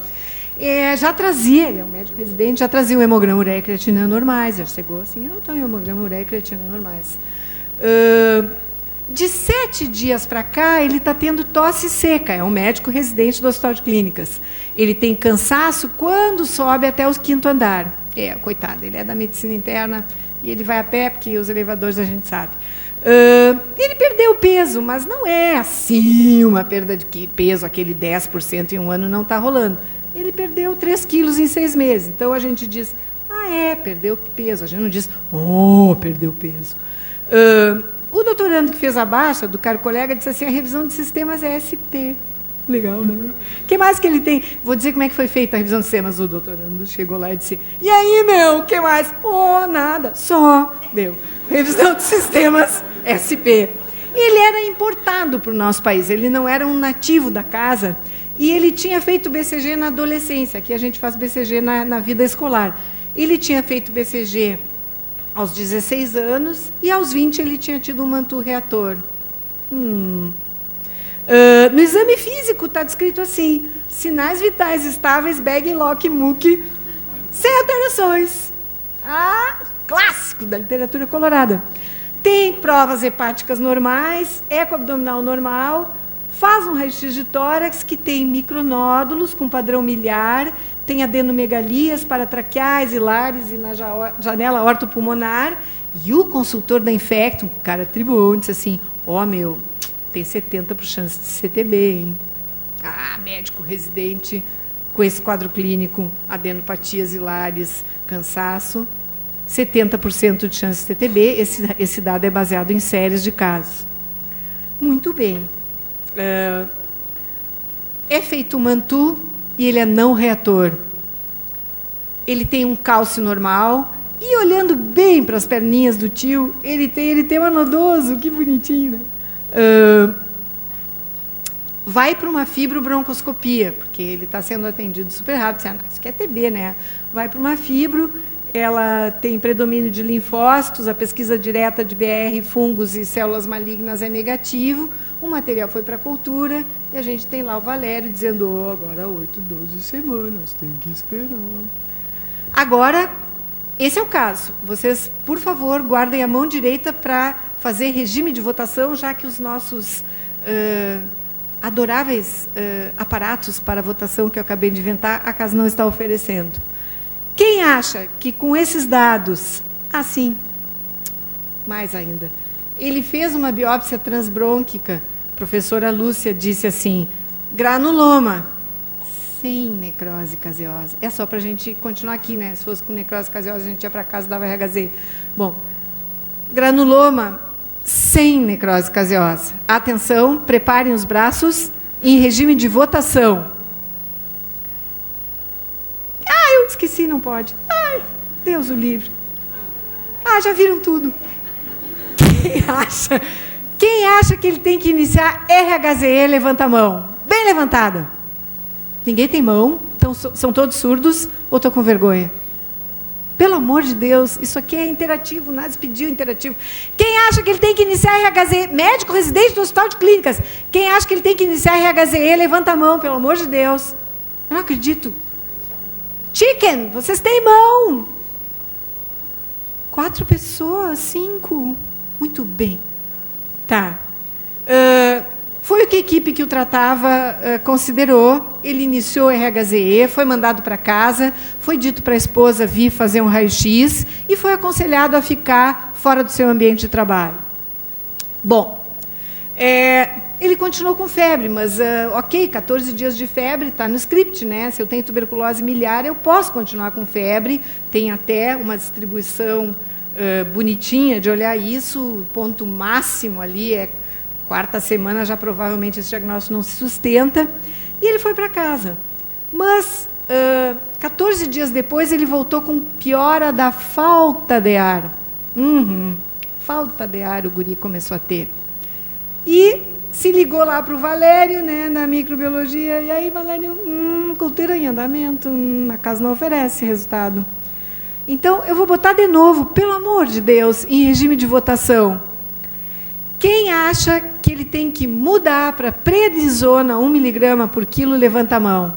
Já trazia, ele é um médico residente, já trazia o hemograma ureia e creatinina normais, já chegou assim, eu tenho hemograma ureia e creatinina normais. De 7 dias para cá, ele está tendo tosse seca. É um médico residente do Hospital de Clínicas. Ele tem cansaço quando sobe até o 5º andar. Coitado, ele é da medicina interna e ele vai a pé, porque os elevadores a gente sabe. Ele perdeu peso, mas não é assim uma perda de peso, aquele 10% em um ano não está rolando. Ele perdeu 3 quilos em 6 meses. Então, a gente diz, perdeu peso. A gente não diz, perdeu peso. O doutorando que fez a baixa, do caro colega, disse assim, a revisão de sistemas é SP. Legal, né? O que mais que ele tem? Vou dizer como é que foi feita a revisão de sistemas. O doutorando chegou lá e disse, e aí, o que mais? Nada, só. Deu. Revisão de sistemas SP. Ele era importado para o nosso país, ele não era um nativo da casa, e ele tinha feito BCG na adolescência. Aqui a gente faz BCG na vida escolar. Ele tinha feito BCG aos 16 anos, e aos 20 ele tinha tido um mantu reator. No exame físico está descrito assim, sinais vitais estáveis, Beg, Locke, Muck, sem alterações. Clássico da literatura colorada. Tem provas hepáticas normais, eco abdominal normal, faz um raio-x de tórax que tem micronódulos com padrão miliar, tem adenomegalias paratraqueais, hilares e na janela ortopulmonar. E o consultor da Infectum, um cara tribun, disse assim, tem 70% de chance de CTB, hein? Médico residente com esse quadro clínico, adenopatias hilares, cansaço, 70% de chance de CTB. Esse dado é baseado em séries de casos. Muito bem. É feito o mantu, e ele é não reator. Ele tem um cálcio normal, E olhando bem para as perninhas do tio, ele tem um nodoso, que bonitinho, né? Vai para uma fibrobroncoscopia, porque ele está sendo atendido super rápido. Isso aqui é TB, né? Vai para uma fibro, ela tem predomínio de linfócitos, a pesquisa direta de BR, fungos e células malignas é negativo, o material foi para a cultura, e a gente tem lá o Valério dizendo, agora 8, 12 semanas, tem que esperar. Agora, esse é o caso. Vocês, por favor, guardem a mão direita para fazer regime de votação, já que os nossos adoráveis aparatos para votação que eu acabei de inventar, a casa não está oferecendo. Quem acha que com esses dados, assim, mais ainda, ele fez uma biópsia transbrônquica, a professora Lúcia disse assim, granuloma, sem necrose caseosa. É só para a gente continuar aqui, né? Se fosse com necrose caseosa, a gente ia para casa e dava RHZ. Bom, granuloma sem necrose caseosa. Atenção, preparem os braços em regime de votação. Eu esqueci, não pode. Ai, Deus o livre. Já viram tudo. Quem acha que ele tem que iniciar RHZE, levanta a mão. Bem levantada. Ninguém tem mão? Então, são todos surdos ou estou com vergonha? Pelo amor de Deus, isso aqui é interativo, o NASE pediu interativo. Quem acha que ele tem que iniciar RHZE, médico residente do Hospital de Clínicas, quem acha que ele tem que iniciar RHZE, levanta a mão, pelo amor de Deus. Eu não acredito. Chicken, vocês têm mão. 4 pessoas, 5. Muito bem. Tá. Foi o que a equipe que o tratava considerou. Ele iniciou o RHZE, foi mandado para casa, foi dito para a esposa vir fazer um raio-x e foi aconselhado a ficar fora do seu ambiente de trabalho. Bom, ele continuou com febre, mas, 14 dias de febre, está no script, né? Se eu tenho tuberculose miliar, eu posso continuar com febre, tem até uma distribuição bonitinha de olhar isso, o ponto máximo ali é 4ª semana, já provavelmente esse diagnóstico não se sustenta, e ele foi para casa. Mas, 14 dias depois, ele voltou com piora da falta de ar. Falta de ar o guri começou a ter. E se ligou lá para o Valério, né, da microbiologia, e aí, Valério, cultura em andamento, a casa não oferece resultado. Então, eu vou botar de novo, pelo amor de Deus, em regime de votação. Quem acha que ele tem que mudar para prednisona 1 mg por quilo, levanta a mão.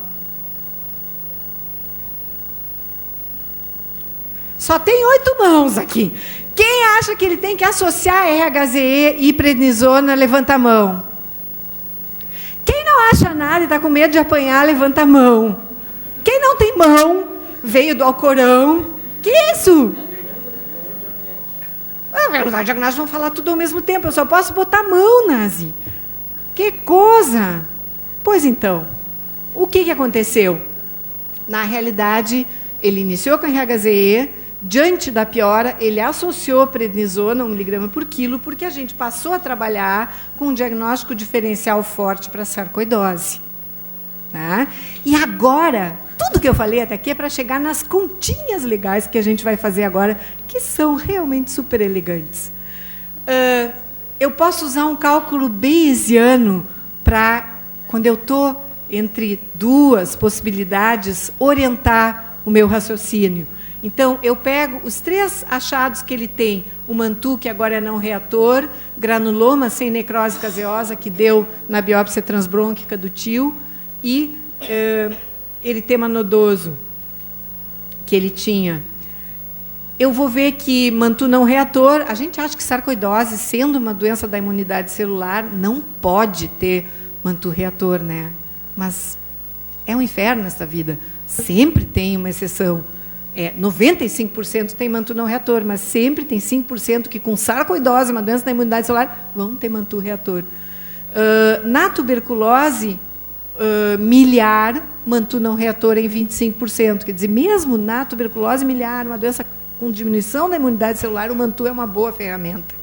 Só tem 8 mãos aqui. Quem acha que ele tem que associar RHZE e prednisona, levanta a mão. Quem não acha nada e está com medo de apanhar, levanta a mão. Quem não tem mão, veio do Alcorão. Que isso? Os diagnósticos vão falar tudo ao mesmo tempo. Eu só posso botar a mão, Nazi. Que coisa! Pois então, o que aconteceu? Na realidade, ele iniciou com RHZE, diante da piora, ele associou prednisona 1 mg por quilo, porque a gente passou a trabalhar com um diagnóstico diferencial forte para sarcoidose. Tá? E agora, tudo que eu falei até aqui é para chegar nas continhas legais que a gente vai fazer agora, que são realmente super elegantes. Eu posso usar um cálculo bayesiano para, quando eu estou entre 2 possibilidades, orientar o meu raciocínio. Então, eu pego os 3 achados que ele tem, o Mantoux, que agora é não reator, granuloma sem necrose caseosa, que deu na biópsia transbrônquica do tio, e eritema nodoso, que ele tinha. Eu vou ver que Mantoux não reator, a gente acha que sarcoidose, sendo uma doença da imunidade celular, não pode ter Mantoux reator, né? Mas é um inferno essa vida. Sempre tem uma exceção. 95% tem Mantoux não reator, mas sempre tem 5% que com sarcoidose, uma doença da imunidade celular, vão ter Mantoux reator. Na tuberculose miliar, Mantoux não reator em 25%. Quer dizer, mesmo na tuberculose miliar, uma doença com diminuição da imunidade celular, o Mantoux é uma boa ferramenta.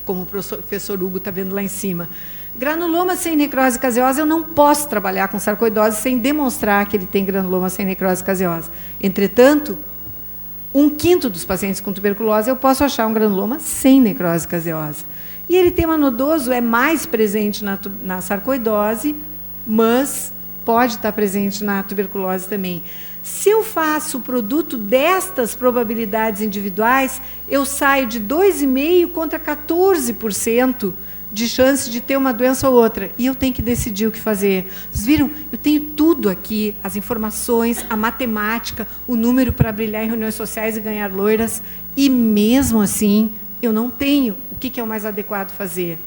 Como o professor Hugo está vendo lá em cima. Granuloma sem necrose caseosa, eu não posso trabalhar com sarcoidose sem demonstrar que ele tem granuloma sem necrose caseosa. Entretanto, 1/5 dos pacientes com tuberculose, eu posso achar um granuloma sem necrose caseosa. E eritema nodoso é mais presente na sarcoidose, mas pode estar presente na tuberculose também. Se eu faço o produto destas probabilidades individuais, eu saio de 2,5% contra 14% de chance de ter uma doença ou outra. E eu tenho que decidir o que fazer. Vocês viram? Eu tenho tudo aqui, as informações, a matemática, o número para brilhar em reuniões sociais e ganhar loiras, e mesmo assim, eu não tenho. O que é o mais adequado fazer?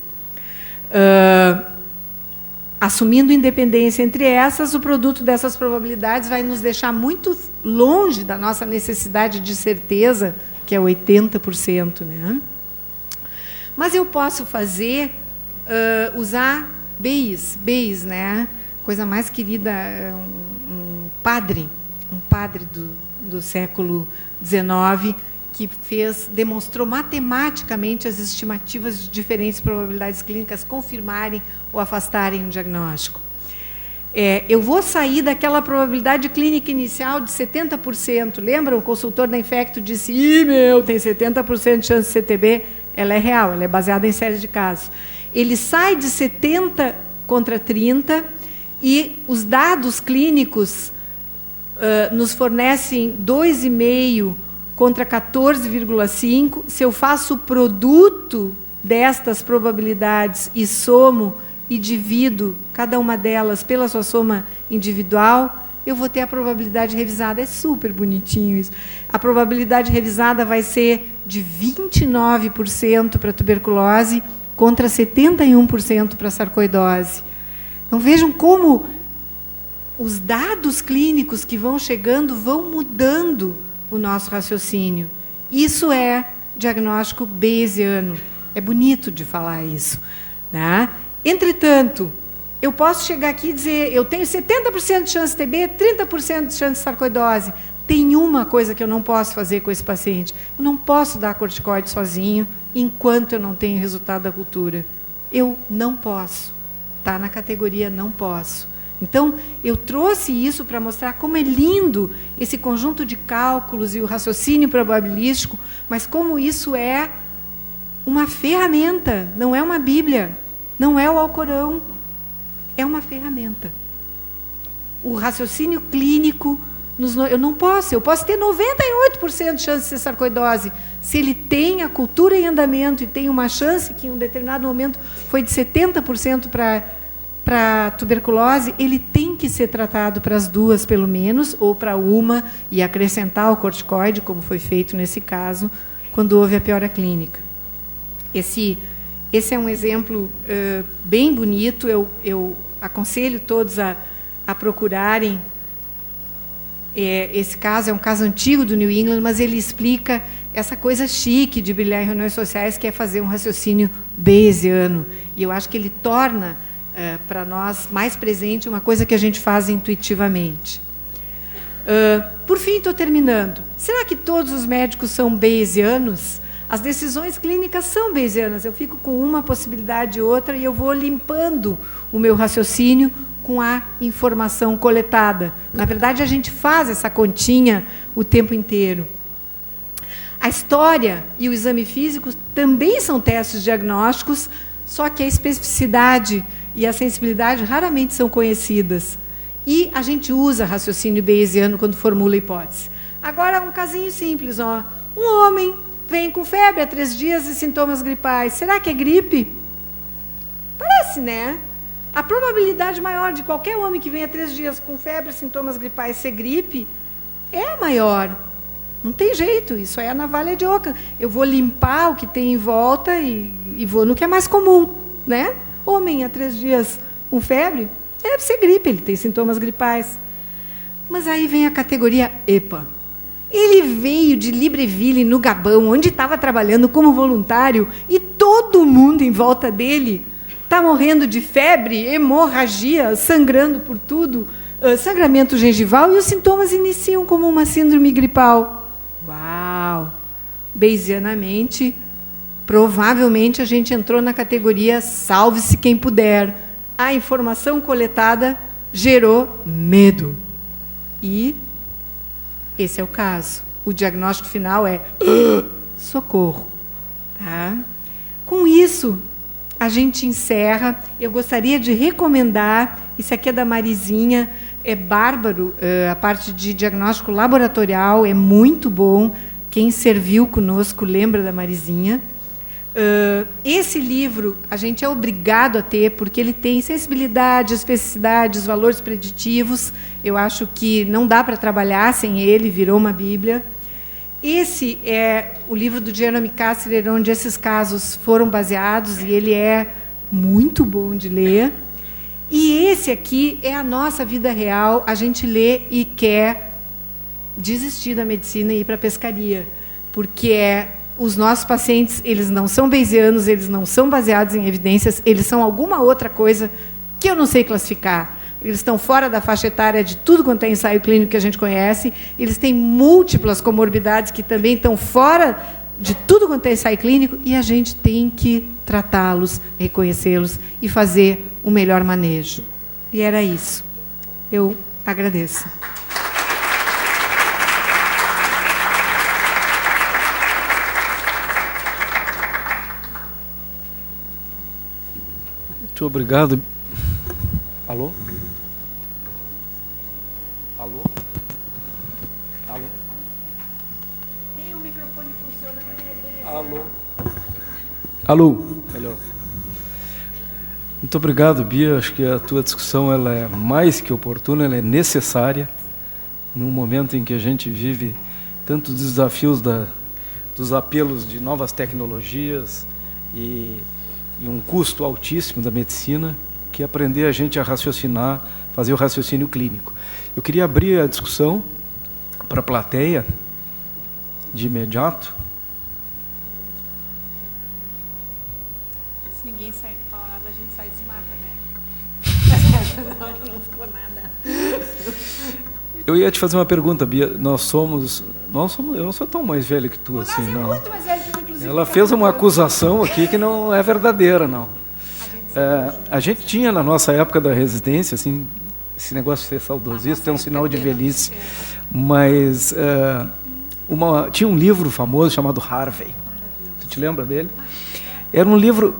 Assumindo independência entre essas, o produto dessas probabilidades vai nos deixar muito longe da nossa necessidade de certeza, que é 80%. Né? Mas eu posso fazer, usar BEIS, né? Coisa mais querida, um padre do século XIX, que demonstrou matematicamente as estimativas de diferentes probabilidades clínicas confirmarem ou afastarem um diagnóstico. Eu vou sair daquela probabilidade clínica inicial de 70%. Lembra? O consultor da Infecto disse, tem 70% de chance de CTB. Ela é real, ela é baseada em séries de casos. Ele sai de 70 contra 30 e os dados clínicos nos fornecem 2,5 contra 14,5. Se eu faço o produto destas probabilidades e somo e divido cada uma delas pela sua soma individual, eu vou ter a probabilidade revisada. É super bonitinho isso. A probabilidade revisada vai ser de 29% para a tuberculose contra 71% para a sarcoidose. Então, vejam como os dados clínicos que vão chegando vão mudando o nosso raciocínio. Isso é diagnóstico bayesiano. É bonito de falar isso. Né? Entretanto, eu posso chegar aqui e dizer, eu tenho 70% de chance de TB, 30% de chance de sarcoidose. Tem uma coisa que eu não posso fazer com esse paciente. Eu não posso dar corticoide sozinho enquanto eu não tenho resultado da cultura. Eu não posso. Está na categoria não posso. Então, eu trouxe isso para mostrar como é lindo esse conjunto de cálculos e o raciocínio probabilístico, mas como isso é uma ferramenta, não é uma Bíblia, não é o Alcorão, é uma ferramenta. O raciocínio clínico, eu posso ter 98% de chance de ser sarcoidose. Se ele tem a cultura em andamento e tem uma chance, que em um determinado momento foi de 70% para tuberculose, ele tem que ser tratado para as duas, pelo menos, ou para uma, e acrescentar o corticoide, como foi feito nesse caso, quando houve a piora clínica. Esse é um exemplo bem bonito. Eu aconselho todos a procurarem. Esse caso é um caso antigo do New England, mas ele explica essa coisa chique de brilhar em reuniões sociais, que é fazer um raciocínio bayesiano. E eu acho que ele torna para nós mais presente uma coisa que a gente faz intuitivamente. Por fim, estou terminando. Será que todos os médicos são bayesianos? As decisões clínicas são bayesianas. Eu fico com uma possibilidade e outra e eu vou limpando o meu raciocínio com a informação coletada. Na verdade, a gente faz essa continha o tempo inteiro. A história e o exame físico também são testes diagnósticos, só que a especificidade e a sensibilidade raramente são conhecidas. E a gente usa raciocínio bayesiano quando formula a hipótese. Agora, um casinho simples. Um homem vem com febre há 3 dias e sintomas gripais. Será que é gripe? Parece, né? A probabilidade maior de qualquer homem que venha 3 dias com febre e sintomas gripais ser gripe é a maior. Não tem jeito, isso é a navalha de Ockham. Eu vou limpar o que tem em volta e vou no que é mais comum. Né? Homem há 3 dias com febre, deve ser gripe, ele tem sintomas gripais. Mas aí vem a categoria EPA. Ele veio de Libreville, no Gabão, onde estava trabalhando como voluntário, e todo mundo em volta dele está morrendo de febre, hemorragia, sangrando por tudo, sangramento gengival, e os sintomas iniciam como uma síndrome gripal. Uau! Bayesianamente, provavelmente a gente entrou na categoria salve-se quem puder. A informação coletada gerou medo. E esse é o caso. o diagnóstico final é socorro. Tá? Com isso, a gente encerra. Eu gostaria de recomendar, isso aqui é da Marizinha, é bárbaro, a parte de diagnóstico laboratorial é muito bom. Quem serviu conosco lembra da Marizinha. Esse livro a gente é obrigado a ter, porque ele tem sensibilidade, especificidade, os valores preditivos. Eu acho que não dá para trabalhar sem ele, virou uma bíblia. Esse é o livro do Genome Casterer, onde esses casos foram baseados, e ele é muito bom de ler. E esse aqui é a nossa vida real, a gente lê e quer desistir da medicina e ir para a pescaria, porque os nossos pacientes, eles não são bayesianos, eles não são baseados em evidências, eles são alguma outra coisa que eu não sei classificar. Eles estão fora da faixa etária de tudo quanto é ensaio clínico que a gente conhece, eles têm múltiplas comorbidades que também estão fora de tudo quanto é ensaio clínico, e a gente tem que tratá-los, reconhecê-los e fazer o melhor manejo. E era isso. Eu agradeço. Muito obrigado. Alô? Alô? Alô? Tem um microfone funcionando. Alô? Alô? Melhor. Muito obrigado, Bia. Acho que a tua discussão ela é mais que oportuna, ela é necessária num momento em que a gente vive tantos desafios dos apelos de novas tecnologias e um custo altíssimo da medicina, que é aprender a gente a raciocinar, fazer o raciocínio clínico. Eu queria abrir a discussão para a plateia de imediato. Se ninguém sair falar nada, a gente sai e se mata, né? Não ficou nada. Eu ia te fazer uma pergunta, Bia. Eu não sou tão mais velho que tu, assim, não. Muito mais velho que eu, inclusive. Ela fez uma acusação aqui que não é verdadeira, não. A gente tinha, na nossa época da residência, assim, esse negócio de ser saudosista é um sinal de velhice, mas tinha um livro famoso chamado Harvey. Tu te lembra dele? Era um livro...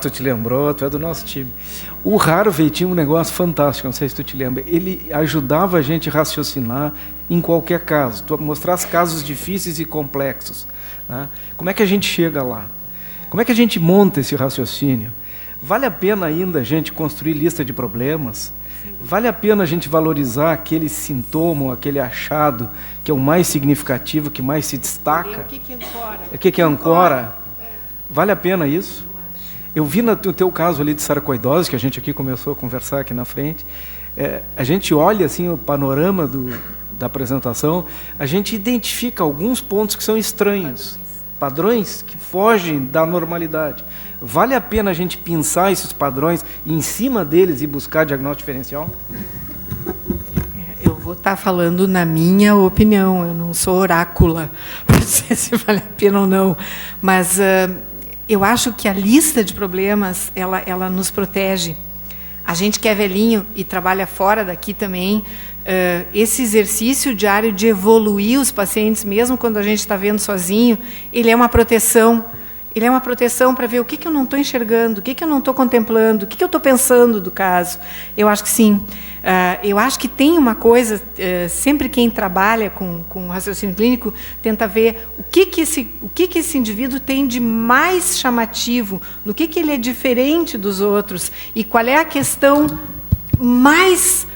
tu te lembrou, tu é do nosso time. O Harvey tinha um negócio fantástico, não sei se tu te lembra. Ele ajudava a gente a raciocinar em qualquer caso, mostrar os casos difíceis e complexos. Né? Como é que a gente chega lá? Como é que a gente monta esse raciocínio? Vale a pena ainda a gente construir lista de problemas? Vale a pena a gente valorizar aquele sintoma, aquele achado que é o mais significativo, que mais se destaca? O que ancora? Vale a pena isso? Eu vi no teu caso ali de sarcoidose, que a gente aqui começou a conversar aqui na frente, a gente olha assim o panorama da apresentação, a gente identifica alguns pontos que são estranhos, padrões que fogem da normalidade. Vale a pena a gente pensar esses padrões e em cima deles e buscar diagnóstico diferencial? Eu vou estar falando na minha opinião, eu não sou orácula para dizer se vale a pena ou não, mas eu acho que a lista de problemas, ela nos protege. A gente que é velhinho e trabalha fora daqui também, esse exercício diário de evoluir os pacientes, mesmo quando a gente está vendo sozinho, ele é uma proteção. Ele é uma proteção para ver o que eu não estou enxergando, o que eu não estou contemplando, o que eu estou pensando do caso. Eu acho que sim. Eu acho que tem uma coisa, sempre quem trabalha com raciocínio clínico tenta ver o que esse indivíduo tem de mais chamativo, no que ele é diferente dos outros e qual é a questão mais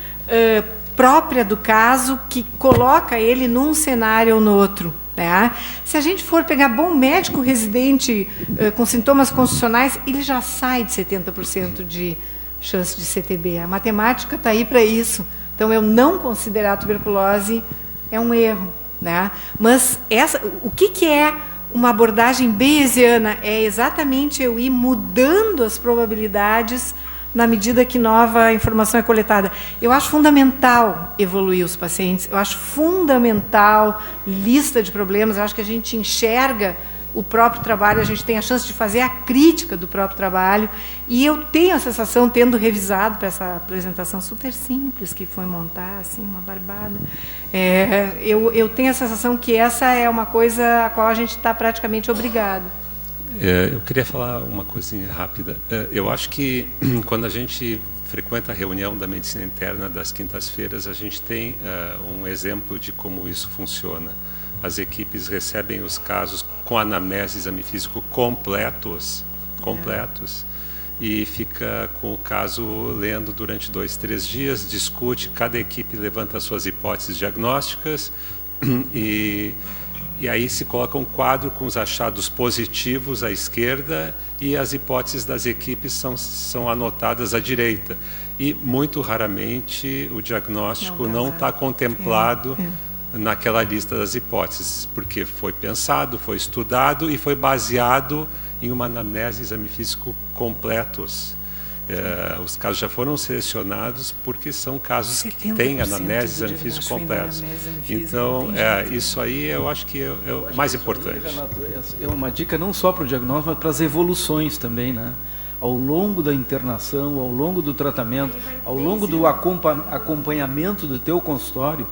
própria do caso que coloca ele num cenário ou no outro. Né? Se a gente for pegar bom médico residente com sintomas constitucionais, ele já sai de 70% de chance de CTB. A matemática está aí para isso. Então, eu não considerar a tuberculose é um erro. Né? Mas o que é uma abordagem bayesiana? É exatamente eu ir mudando as probabilidades na medida que nova informação é coletada. Eu acho fundamental evoluir os pacientes, eu acho fundamental lista de problemas, eu acho que a gente enxerga o próprio trabalho, a gente tem a chance de fazer a crítica do próprio trabalho, e eu tenho a sensação, tendo revisado para essa apresentação super simples que foi montar, assim, uma barbada, eu tenho a sensação que essa é uma coisa a qual a gente está praticamente obrigado. Eu queria falar uma coisinha rápida. Eu acho que quando a gente frequenta a reunião da medicina interna das quintas-feiras, a gente tem um exemplo de como isso funciona. As equipes recebem os casos com anamnese e exame físico completos, e fica com o caso lendo durante 2, 3 dias, discute, cada equipe levanta as suas hipóteses diagnósticas e aí se coloca um quadro com os achados positivos à esquerda e as hipóteses das equipes são anotadas à direita. E, muito raramente, o diagnóstico não está contemplado naquela lista das hipóteses, porque foi pensado, foi estudado e foi baseado em uma anamnese e exame físico completos. Os casos já foram selecionados porque são casos que têm anamnese e exame físico completos. Então, isso aí eu acho que é o mais importante. É uma dica não só para o diagnóstico, mas para as evoluções também, né? Ao longo da internação, ao longo do tratamento, ao longo do acompanhamento do teu consultório,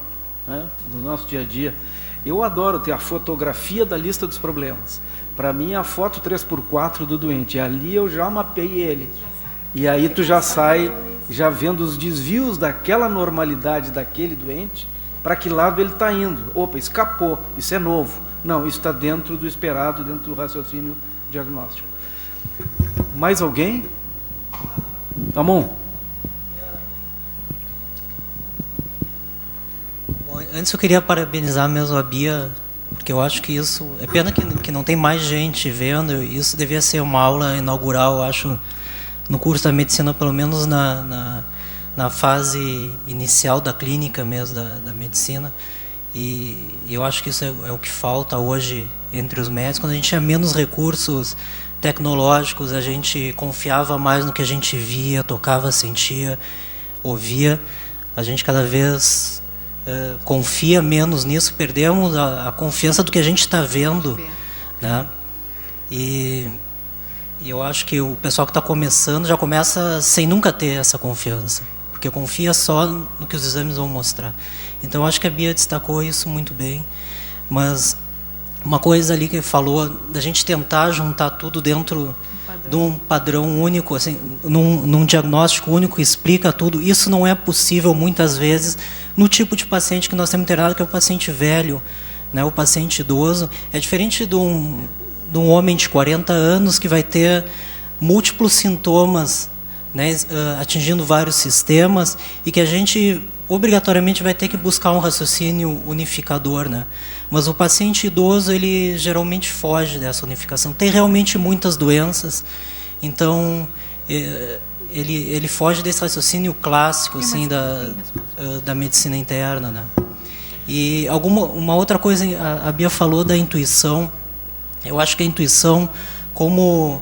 né, no nosso dia a dia. Eu adoro ter a fotografia da lista dos problemas. Para mim, é a foto 3x4 do doente. E ali eu já mapeei ele. E aí tu já sai, já vendo os desvios daquela normalidade daquele doente, para que lado ele está indo. Opa, escapou, isso é novo. Não, isso está dentro do esperado, dentro do raciocínio diagnóstico. Mais alguém? Amon? Bom, antes eu queria parabenizar mesmo a Bia, porque eu acho que isso... É pena que não tem mais gente vendo, isso devia ser uma aula inaugural, eu acho, no curso da medicina, pelo menos na fase inicial da clínica mesmo, da medicina. E eu acho que isso é o que falta hoje entre os médicos. Quando a gente tinha menos recursos tecnológicos, a gente confiava mais no que a gente via, tocava, sentia, ouvia. A gente cada vez confia menos nisso, perdemos a confiança do que a gente está vendo, né? E eu acho que o pessoal que está começando já começa sem nunca ter essa confiança, porque confia só no que os exames vão mostrar. Então, acho que a Bia destacou isso muito bem, mas uma coisa ali que falou, da gente tentar juntar tudo dentro de um padrão único, assim, num diagnóstico único que explica tudo, isso não é possível muitas vezes no tipo de paciente que nós temos internado, que é o paciente velho, né, o paciente idoso. É diferente de um homem de 40 anos que vai ter múltiplos sintomas, né, atingindo vários sistemas, e que a gente obrigatoriamente vai ter que buscar um raciocínio unificador, né? Mas o paciente idoso, ele geralmente foge dessa unificação. Tem realmente muitas doenças, então ele foge desse raciocínio clássico, assim, da medicina interna, né? E uma outra coisa, a Bia falou da intuição. Eu acho que a intuição, como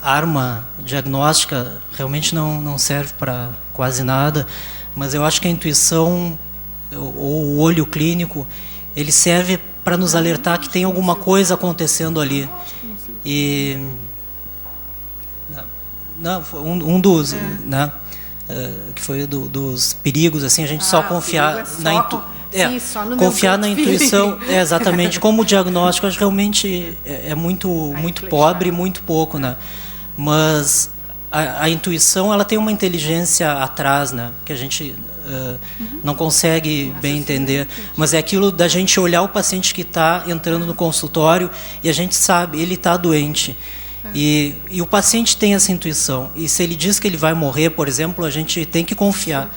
arma diagnóstica, realmente não serve para quase nada, mas eu acho que a intuição, ou o olho clínico, ele serve para nos alertar que tem alguma coisa acontecendo ali. E um dos, né, que foi dos perigos, assim, a gente só confiar confiar na intuição, exatamente, como diagnóstico, acho que realmente é muito pobre, muito pouco, né? Mas a intuição, ela tem uma inteligência atrás, né, que a gente não consegue bem entender, mas é aquilo da gente olhar o paciente que está entrando no consultório e a gente sabe, ele está doente. E o paciente tem essa intuição, e se ele diz que ele vai morrer, por exemplo, a gente tem que confiar.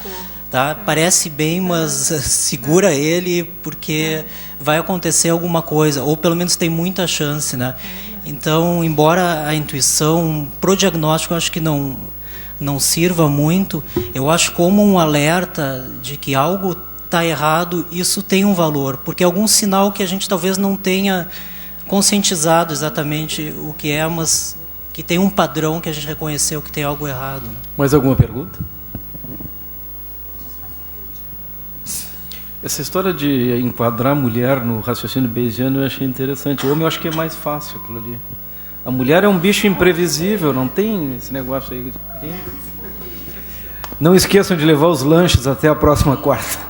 Tá? Parece bem, mas segura ele, porque vai acontecer alguma coisa, ou pelo menos tem muita chance, né? Então, embora a intuição pro diagnóstico, eu acho que não sirva muito, eu acho como um alerta de que algo está errado, isso tem um valor, porque é algum sinal que a gente talvez não tenha conscientizado exatamente o que é, mas que tem um padrão que a gente reconheceu que tem algo errado. Mais alguma pergunta? Essa história de enquadrar a mulher no raciocínio bayesiano eu achei interessante. O homem eu acho que é mais fácil aquilo ali. A mulher é um bicho imprevisível, não tem esse negócio aí. Não esqueçam de levar os lanches até a próxima quarta.